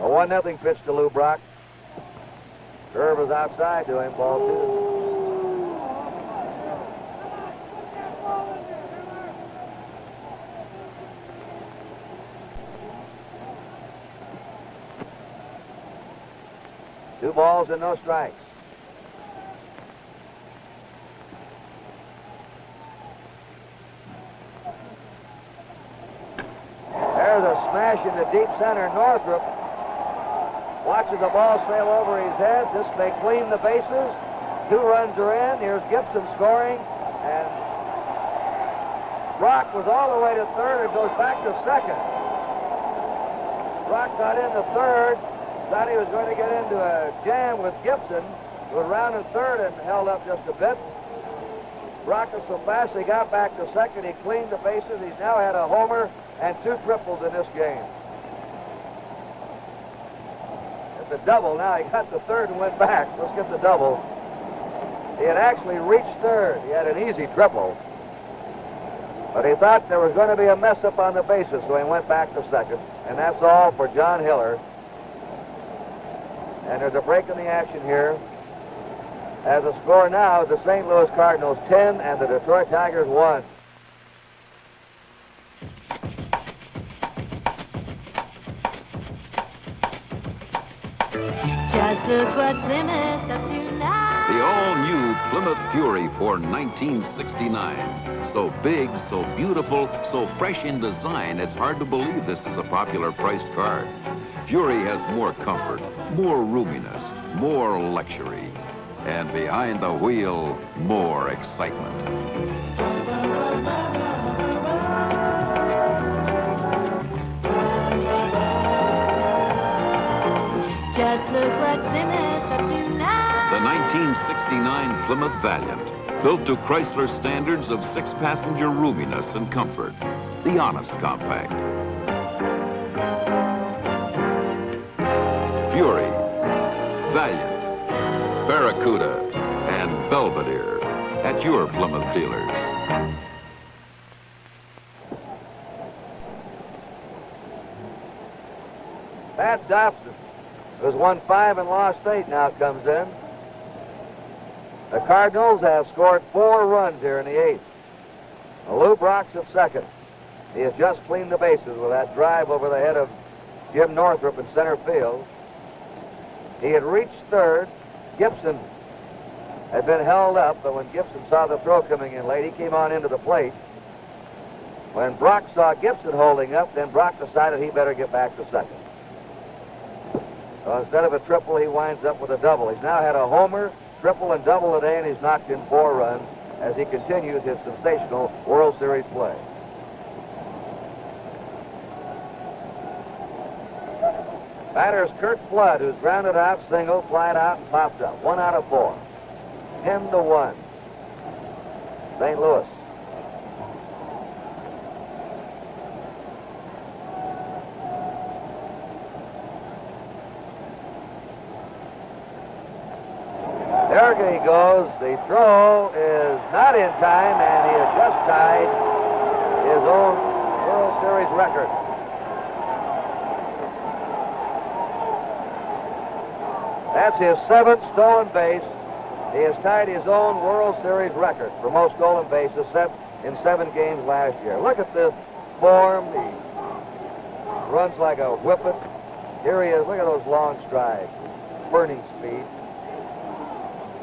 Speaker 3: A 1-0 pitch to Lou Brock. Curve is outside to him, ball 2. 2 balls and no strikes. smash into deep center. Northrup watches the ball sail over his head. This may clean the bases. 2 runs are in. Here's Gibson scoring. And Brock was all the way to third and goes back to second. Brock got into third. Thought he was going to get into a jam with Gibson. Was rounded third and held up just a bit. Brock was so fast he got back to second. He cleaned the bases. He's now had a homer and 2 triples in this game. It's a double now. He got to third and went back. Let's get the double. He had actually reached third. He had an easy triple. But he thought there was going to be a mess up on the bases, so he went back to second. And that's all for John Hiller. And there's a break in the action here. As a score now, the St. Louis Cardinals 10 and the Detroit Tigers 1.
Speaker 11: Just look what Plymouth's up to now.
Speaker 15: The all-new Plymouth Fury for 1969. So big, so beautiful, so fresh in design, it's hard to believe this is a popular priced car. Fury has more comfort, more roominess, more luxury. And behind the wheel, more excitement.
Speaker 11: Just look what Plymouth's up to now.
Speaker 15: The 1969 Plymouth Valiant, built to Chrysler standards of 6-passenger roominess and comfort. The honest compact. Fury, Valiant, Barracuda, and Belvedere at your Plymouth dealers.
Speaker 3: Pat Dobson, who's won 5 and lost 8, now comes in. The Cardinals have scored 4 runs here in the 8th. Lou Brock's at second. He has just cleaned the bases with that drive over the head of Jim Northrup in center field. He had reached third. Gibson had been held up, but when Gibson saw the throw coming in late, he came on into the plate. When Brock saw Gibson holding up, then Brock decided he better get back to second. So instead of a triple, he winds up with a double. He's now had a homer, triple, and double today, and he's knocked in 4 runs as he continues his sensational World Series play. Batter's Kurt Flood, who's grounded out, single, flied out, and popped up. 1 out of 4. 10-1. St. Louis. There he goes. The throw is not in time, and he has just tied his own World Series record. That's his 7th stolen base. He has tied his own World Series record for most stolen bases set in 7 games last year. Look at this form. He runs like a whippet. Here he is. Look at those long strides. Burning speed.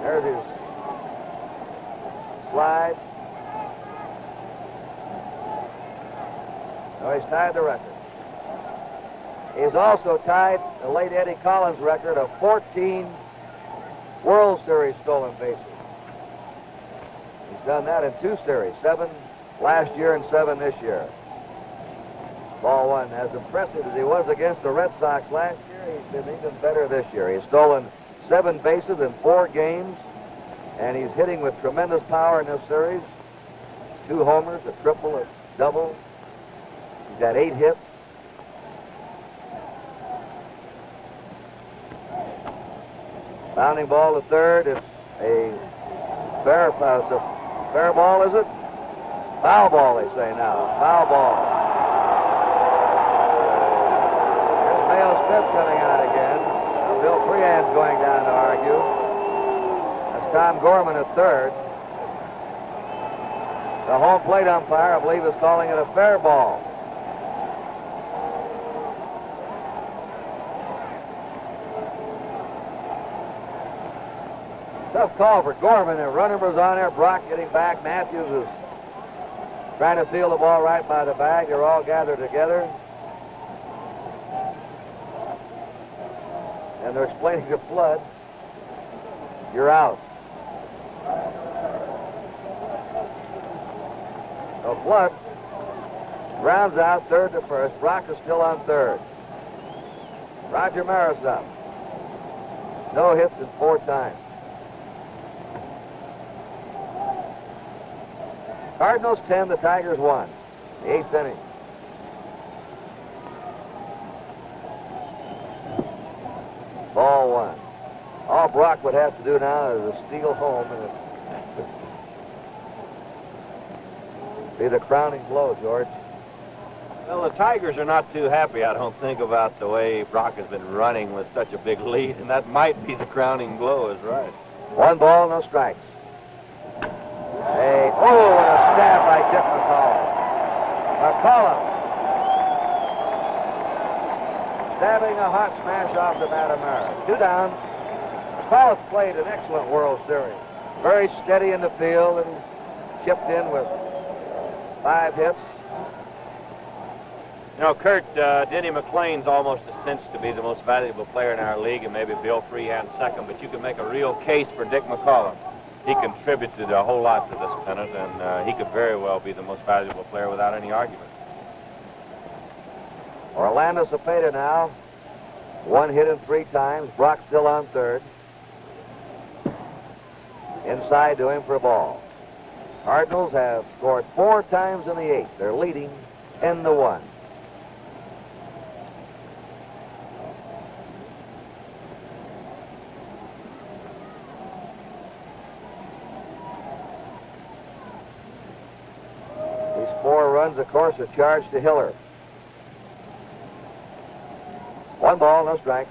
Speaker 3: There's his slide. So he's tied the record. He's also tied the late Eddie Collins record of 14 World Series stolen bases. He's done that in 2 series, 7 last year and 7 this year. Ball 1. As impressive as he was against the Red Sox last year, he's been even better this year. He's stolen 7 bases in 4 games, and he's hitting with tremendous power in this series. 2 homers, a triple, a double. He's got 8 hits. Bounding ball to third. It's a fair ball, is it? Foul ball, they say now. Foul ball. There's Mayo Smith coming out again. Bill Freehand's going down to argue. That's Tom Gorman at third. The home plate umpire, I believe, is calling it a fair ball. Tough call for Gorman. The runner was on there. Brock getting back. Matthews is trying to field the ball right by the bag. They're all gathered together. and they're explaining to Flood, you're out. So Flood rounds out third to first. Brock is still on third. Roger Maris up. No hits in 4 times. Cardinals 10, the Tigers 1. The 8th inning. Ball 1. All Brock would have to do now is to steal home and be the crowning blow, George.
Speaker 16: Well, the Tigers are not too happy, I don't think, about the way Brock has been running with such a big lead, and that might be the crowning blow, is right.
Speaker 3: 1 ball, no strikes. And a stab by Dick McCollum. McCollum stabbing a hot smash off the bat of Maris. 2 down. McCollum played an excellent World Series. Very steady in the field, and he chipped in with 5 hits.
Speaker 16: You know, Kurt, Denny McClain's almost a cinch to be the most valuable player in our league, and maybe Bill Freehan second, but you can make a real case for Dick McCollum. He contributed a whole lot to this pennant, and he could very well be the most valuable player without any argument.
Speaker 3: Orlando Cepeda now. 1 hit in 3 times. Brock still on third. Inside to him for a ball. Cardinals have scored 4 times in the 8th. They're leading 10-1. These 4 runs, of course, are charged to Hiller. 1 ball, no strikes.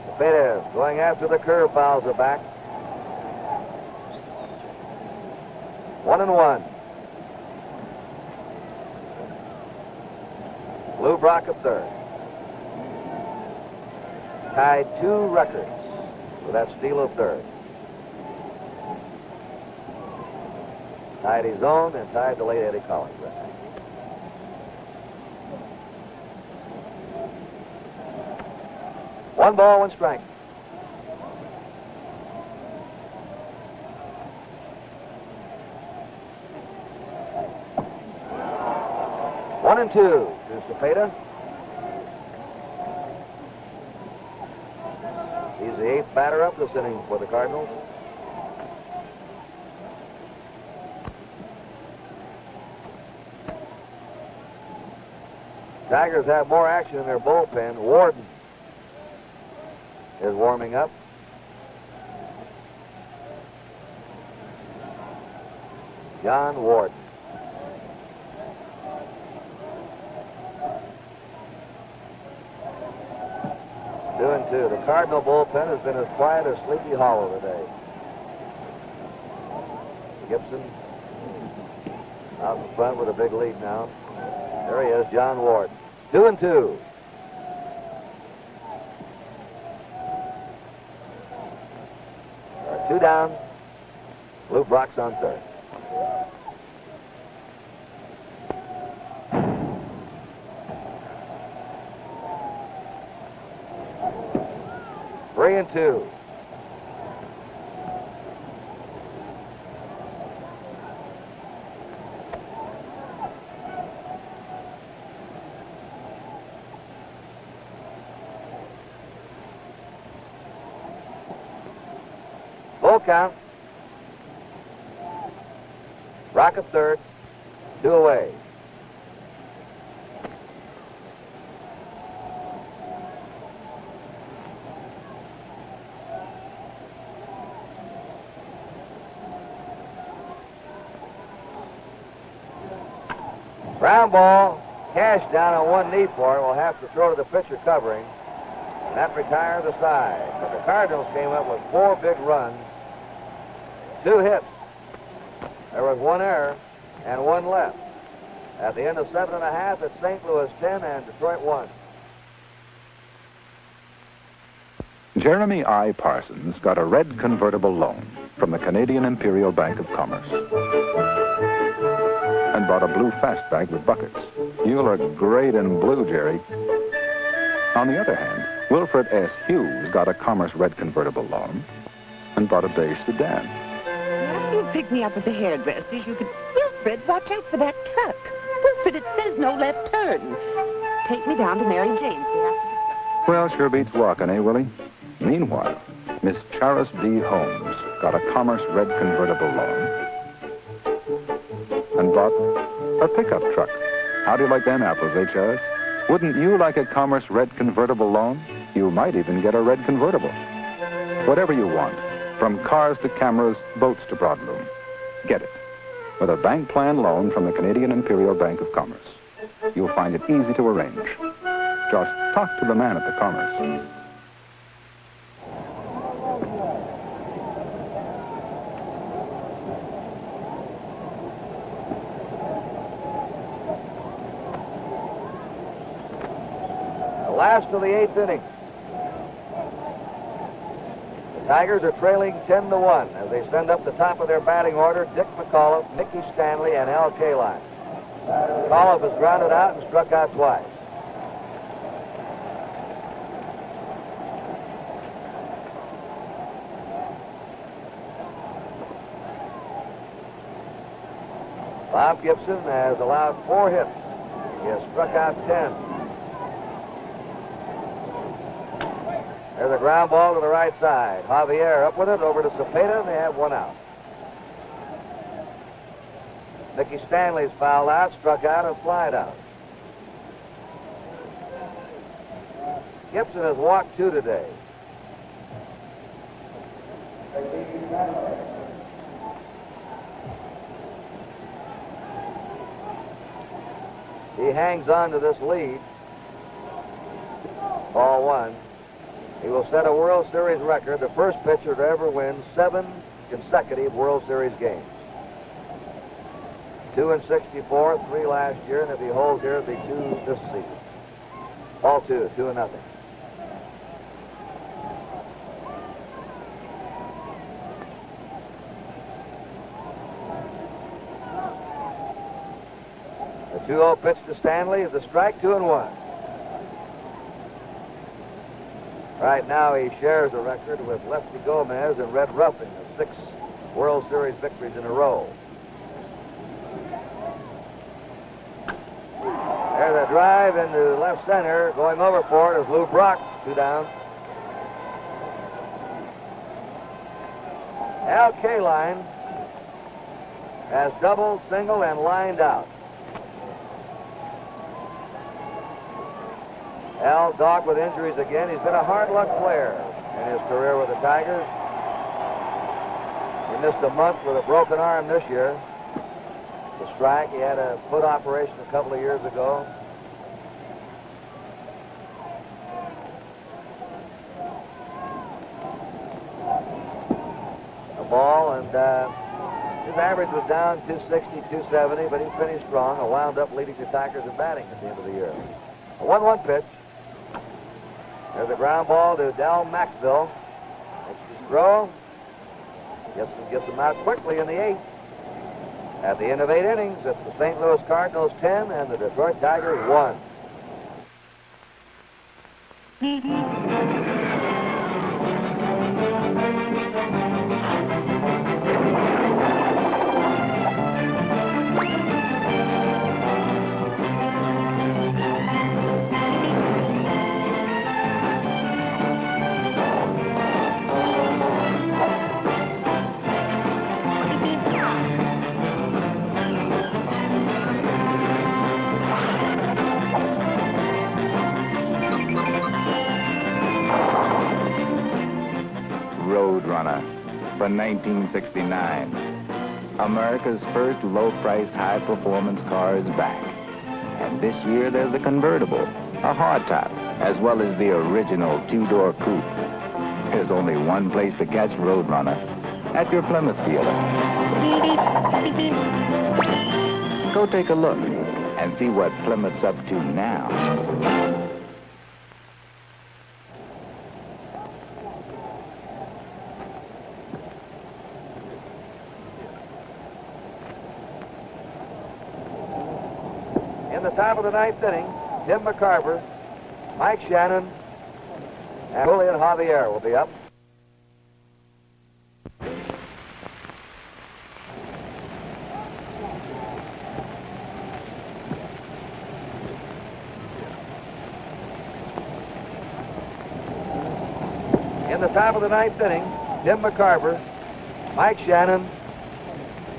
Speaker 3: Cepeda going after the curve, fouls it back. 1-1. Lou Brock at third. Tied 2 records with that steal of third. Tied his own and tied the late Eddie Collins record. One ball, 1 strike. One and 2 to Cepeda. He's the 8th batter up this inning for the Cardinals. Tigers have more action in their bullpen. Warden is warming up. John Warden. Two and 2. The Cardinal bullpen has been as quiet as Sleepy Hollow today. Gibson out in front with a big lead now. There he is, John Warden. 2 and 2. There are 2 down. Lou Brock's on third. Three and 2. Full count. Brock at third. 2 away. Ground ball. Cash down on one knee for it. Will have to throw to the pitcher covering. And that retires the side. But the Cardinals came up with 4 big runs. 2 hits. There was 1 error and 1 left. At the end of 7.5, it's St. Louis 10 and Detroit 1.
Speaker 13: Jeremy I. Parsons got a red convertible loan from the Canadian Imperial Bank of Commerce and bought a blue fastback with buckets. You look great in blue, Jerry. On the other hand, Wilfred S. Hughes got a Commerce Red convertible loan and bought a beige sedan.
Speaker 17: After you pick me up at the hairdresser's, you could... Wilfred, watch out for that truck. Wilfred, it says no left turn. Take me down to Mary Jane's. We have to...
Speaker 13: Well, sure beats walking, eh, Willie? Meanwhile, Miss Charis B. Holmes got a Commerce Red convertible loan and bought a pickup truck. How do you like them apples, eh, Charis? Wouldn't you like a Commerce Red convertible loan? You might even get a red convertible. Whatever you want, from cars to cameras, boats to broadloom, get it with a bank plan loan from the Canadian Imperial Bank of Commerce. You'll find it easy to arrange. Just talk to the man at the Commerce.
Speaker 3: Last of the 8th inning. The Tigers are trailing 10-1 as they send up the top of their batting order Dick McAuliffe, Mickey Stanley, and Al Kaline. McAuliffe has grounded out and struck out twice. Bob Gibson has allowed 4 hits. He has struck out 10. There's a ground ball to the right side. Javier up with it, over to Cepeda, and they have 1 out. Mickey Stanley's fouled out, struck out, and flied out. Gibson has walked 2 today. He hangs on to this lead. Ball 1. He will set a World Series record, the first pitcher to ever win 7 consecutive World Series games. 2 in 64, 3 last year, and if he holds here, it'll be 2 this season. Ball 2, 2-0. The 2-0 pitch to Stanley is a strike, 2-1. Right now, he shares a record with Lefty Gomez and Red Ruffin of 6 World Series victories in a row. There's a drive into left center. Going over for it is Lou Brock, 2 down. Al Kaline has doubled, singled, and lined out. Al dogged with injuries again. He's been a hard luck player in his career with the Tigers. He missed a month with a broken arm this year. The strike, he had a foot operation a couple of years ago. A ball, and his average was down 260, 270, but he finished strong and wound up leading the Tigers in batting at the end of the year. A 1-1 pitch. There's a ground ball to Del Maxville. Makes his throw. Gets him out quickly in the 8th. At the end of 8 innings, it's the St. Louis Cardinals 10 and the Detroit Tigers 1.
Speaker 13: Roadrunner for 1969. America's first low-price, high-performance car is back. And this year there's a convertible, a hardtop, as well as the original 2-door coupe. There's only one place to catch Roadrunner, at your Plymouth dealer. Go take a look and see what Plymouth's up to now.
Speaker 3: In the top of the 9th inning, Tim McCarver Mike Shannon and Julian Javier will be up. In the top of the ninth inning, Tim McCarver, Mike Shannon,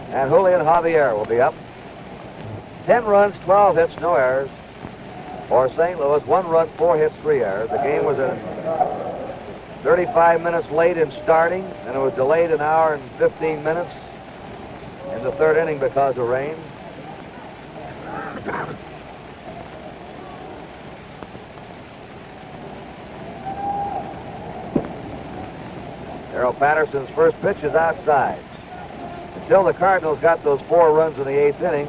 Speaker 3: and Julian Javier will be up. 10 runs, 12 hits, no errors. For St. Louis, 1 run, 4 hits, 3 errors. The game was 35 minutes late in starting, and it was delayed an hour and 15 minutes in the third inning because of rain. Darrell Patterson's first pitch is outside. Until the Cardinals got those 4 runs in the 8th inning,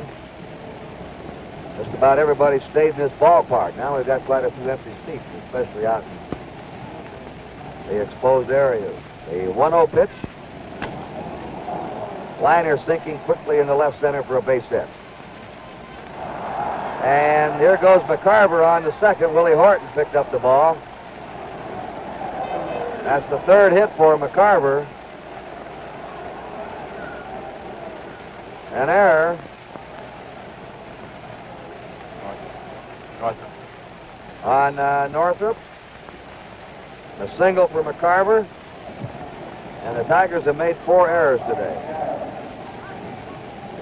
Speaker 3: just about everybody stayed in this ballpark. Now we've got quite a few empty seats, especially out in the exposed areas. The 1-0 pitch. Liner sinking quickly in the left center for a base hit. And here goes McCarver on the second. Willie Horton picked up the ball. That's the 3rd hit for McCarver. An error. On Northrop. A single for McCarver. And the Tigers have made 4 errors today.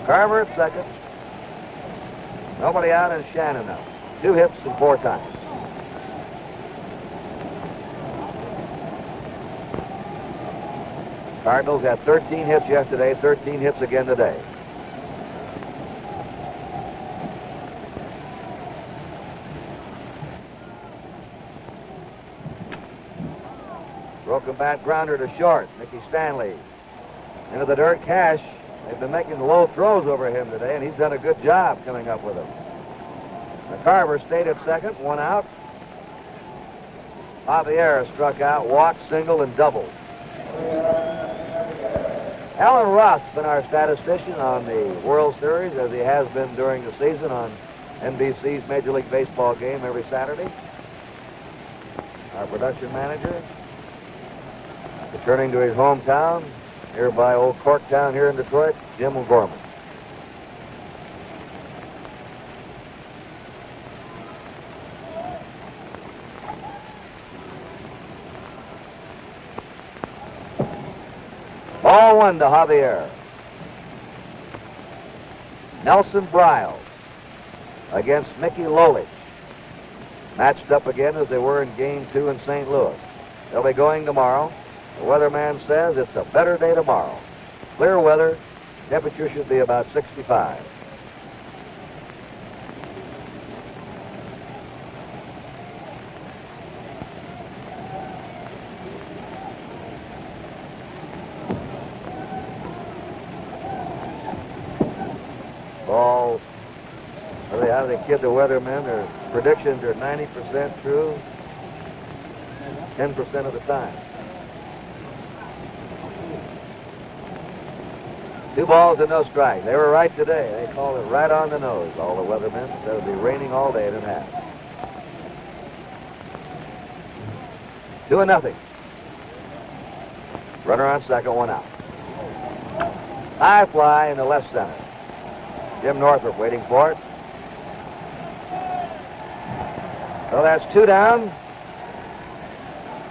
Speaker 3: McCarver at second. Nobody out and Shannon out. 2 hits and 4 times. Cardinals had 13 hits yesterday, 13 hits again today. Broken bat grounder to short. Mickey Stanley into the dirt. Cash. They've been making low throws over him today, and he's done a good job coming up with them. McCarver stayed at second, 1 out. Javier struck out, walked, singled, and doubled. Alan Roth's been our statistician on the World Series, as he has been during the season on NBC's Major League Baseball game every Saturday. Our production manager, returning to his hometown, nearby Old Corktown here in Detroit, Jim O'Gorman. Ball 1 to Javier. Nelson Briles against Mickey Lolich. Matched up again as they were in Game 2 in St. Louis. They'll be going tomorrow. The weatherman says it's a better day tomorrow. Clear weather. Temperature should be about 65. Ball. How do they kid the weathermen? Their predictions are 90% true, 10% of the time. 2 balls and no strike. They were right today. They called it right on the nose, all the weathermen. It'll be raining all day, 8.5. 2-0. Runner on second, 1 out. High fly in the left center. Jim Northrop waiting for it. So that's 2 down.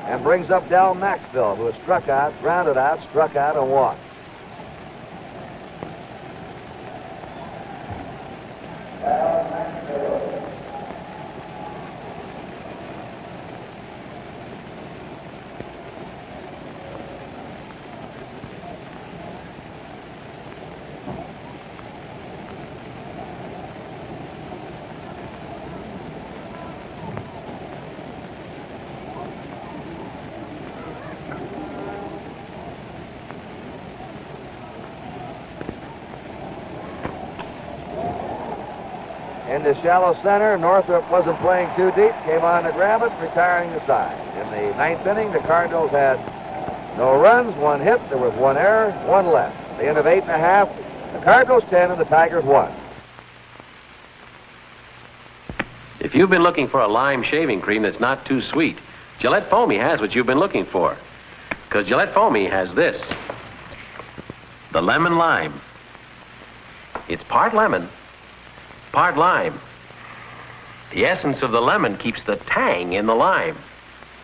Speaker 3: And brings up Del Maxville, who has struck out, grounded out, struck out, and walked. Into shallow center. Northrop wasn't playing too deep. Came on to grab it, retiring the side. In the 9th inning, the Cardinals had no runs, 1 hit. There was 1 error, 1 left. At the end of 8.5, the Cardinals 10 and the Tigers 1.
Speaker 12: If
Speaker 18: If you've been looking for a lime shaving cream that's not too sweet, Gillette Foamy has what you've been looking for. Because Gillette Foamy has this. The lemon lime. It's part lemon, part lime. The essence of the lemon keeps the tang in the lime.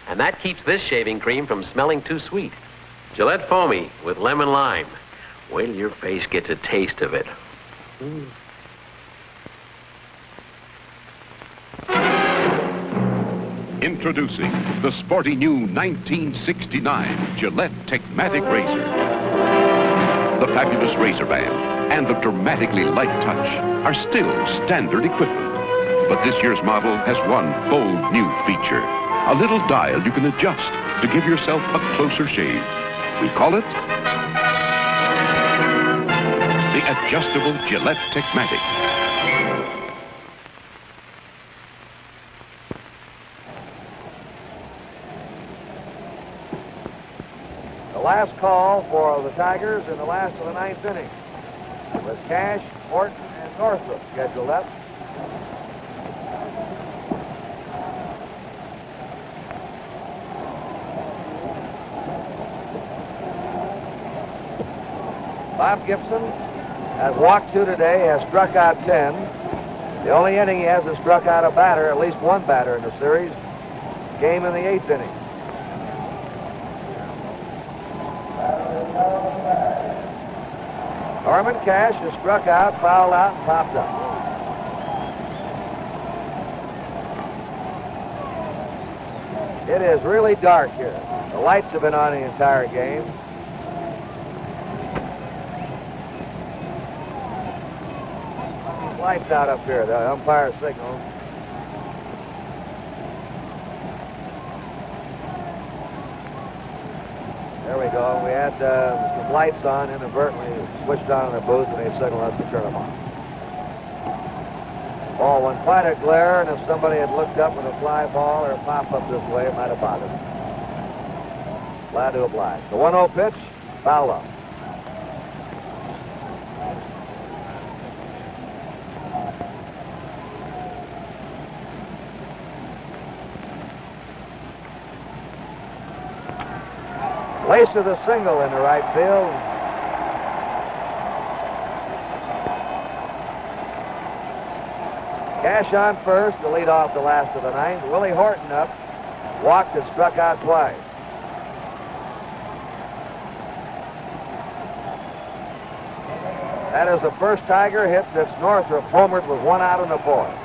Speaker 18: And that keeps this shaving cream from smelling too sweet. Gillette Foamy with lemon lime. Wait till your face gets a taste of it.
Speaker 19: Introducing the sporty new 1969 Gillette Techmatic Razor. The fabulous razor band and the dramatically light touch are still standard equipment. But this year's model has one bold new feature. A little dial you can adjust to give yourself a closer shave. We call it the adjustable Gillette Techmatic.
Speaker 3: The last call for the Tigers in the last of the ninth inning, with Cash, Horton, and Northrup scheduled up. Bob Gibson has walked 2 today, has struck out 10. The only inning he hasn't struck out a batter, at least one batter in the series, came in the 8th inning. Norman Cash has struck out, fouled out, and popped up. It is really dark here. The lights have been on the entire game. Lights out up here, the umpire signal. There we go. We had some lights on inadvertently, switched on in the booth, and they signaled us to turn them on. Ball went quite a glare, and if somebody had looked up with a fly ball or a pop-up this way, it might have bothered them. Glad to oblige. The 1-0 pitch, foul up. Lace of the single in the right field. Cash on first to lead off the last of the ninth. Willie Horton up, walked and struck out twice. That is the first Tiger hit since Northrup homered with 1 out in the 4th.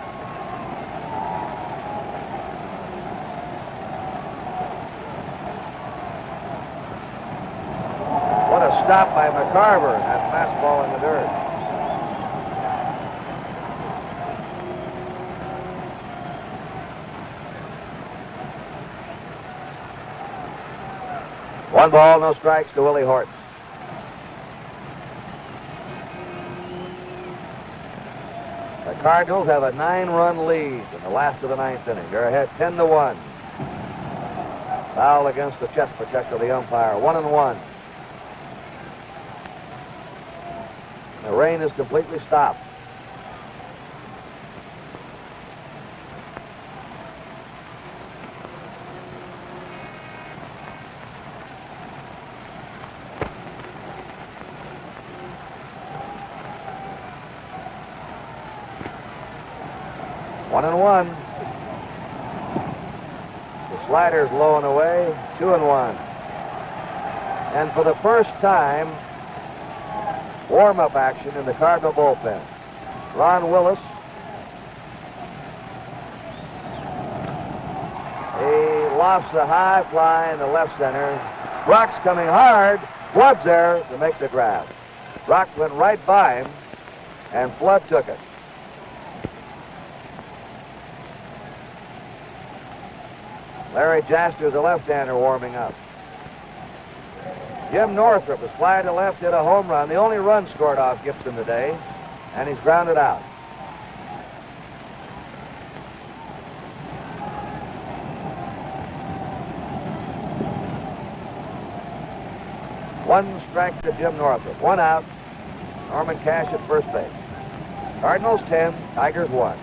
Speaker 3: Stop by McCarver, and that fastball in the dirt. One ball, no strikes to Willie Horton. The Cardinals have a 9-run lead in the last of the 9th inning. They're ahead 10-1. Foul against the chest protector of the umpire. 1-1. The rain is completely stopped. One and one. The slider's low and away. 2-1. And for the first time, warm-up action in the Cardinal bullpen. Ron Willis. He lofts a high fly in the left center. Brock's coming hard. Flood's there to make the grab. Brock went right by him, and Flood took it. Larry Jaster, the left-hander, warming up. Jim Northrup was fly to left, hit a home run. The only run scored off Gibson today, and he's grounded out. One strike to Jim Northrup. 1 out. Norman Cash at first base. Cardinals 10, Tigers 1.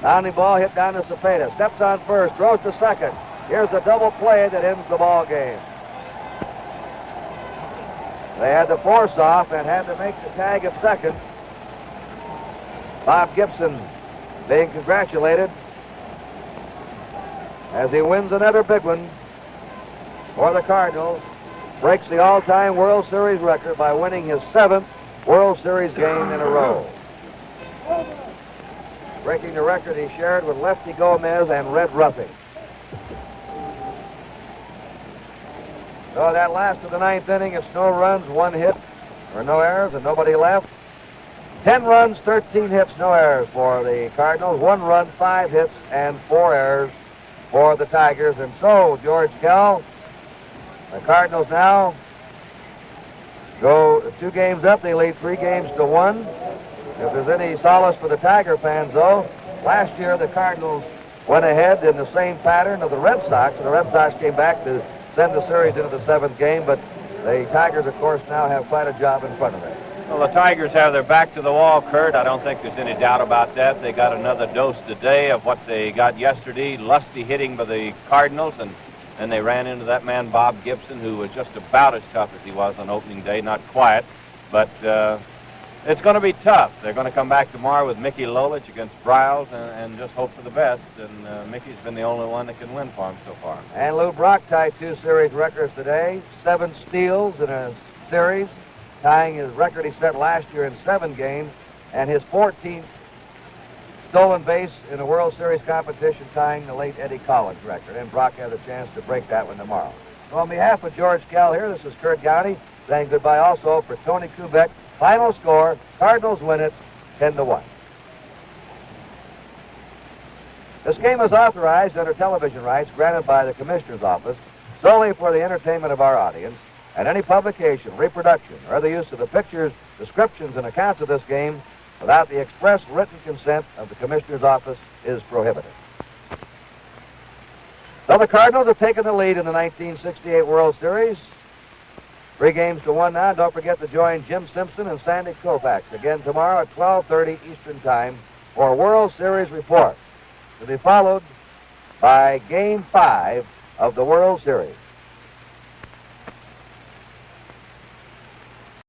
Speaker 3: Bounding ball hit down to Cepeda. Steps on first, throws to second. Here's a double play that ends the ball game. They had the force off and had to make the tag at second. Bob Gibson being congratulated as he wins another big one for the Cardinals. Breaks the all-time World Series record by winning his 7th World Series game in a row. Breaking the record he shared with Lefty Gomez and Red Ruffing. So that last of the 9th inning, it's no runs, 1 hit, or no errors, and nobody left. 10 runs, 13 hits, no errors for the Cardinals. 1 run, 5 hits, and 4 errors for the Tigers. And so, George Kell, the Cardinals now go 2 games up. They lead 3 games to 1. If there's any solace for the Tiger fans, though, last year the Cardinals went ahead in the same pattern of the Red Sox, and the Red Sox came back to send the series into the 7th game, but the Tigers, of course, now have quite a job in front of them.
Speaker 16: Well, the Tigers have their back to the wall, Kurt. I don't think there's any doubt about that. They got another dose today of what they got yesterday. Lusty hitting by the Cardinals, and they ran into that man, Bob Gibson, who was just about as tough as he was on opening day. Not quiet, but it's going to be tough. They're going to come back tomorrow with Mickey Lolich against Bryles and just hope for the best. And Mickey's been the only one that can win for him so far.
Speaker 3: And Lou Brock tied 2 series records today. 7 steals in a series, tying his record he set last year in 7 games, and his 14th stolen base in a World Series competition, tying the late Eddie Collins record. And Brock has a chance to break that one tomorrow. So on behalf of George Kell here, this is Kurt Gowdy saying goodbye also for Tony Kubek. Final score, Cardinals win it 10-1. This game is authorized under television rights granted by the Commissioner's Office solely for the entertainment of our audience, and any publication, reproduction, or other use of the pictures, descriptions, and accounts of this game without the express written consent of the Commissioner's Office is prohibited. So the Cardinals have taken the lead in the 1968 World Series. 3 games to 1 now. Don't forget to join Jim Simpson and Sandy Koufax again tomorrow at 12:30 Eastern Time for a World Series report, to be followed by Game 5 of the World Series.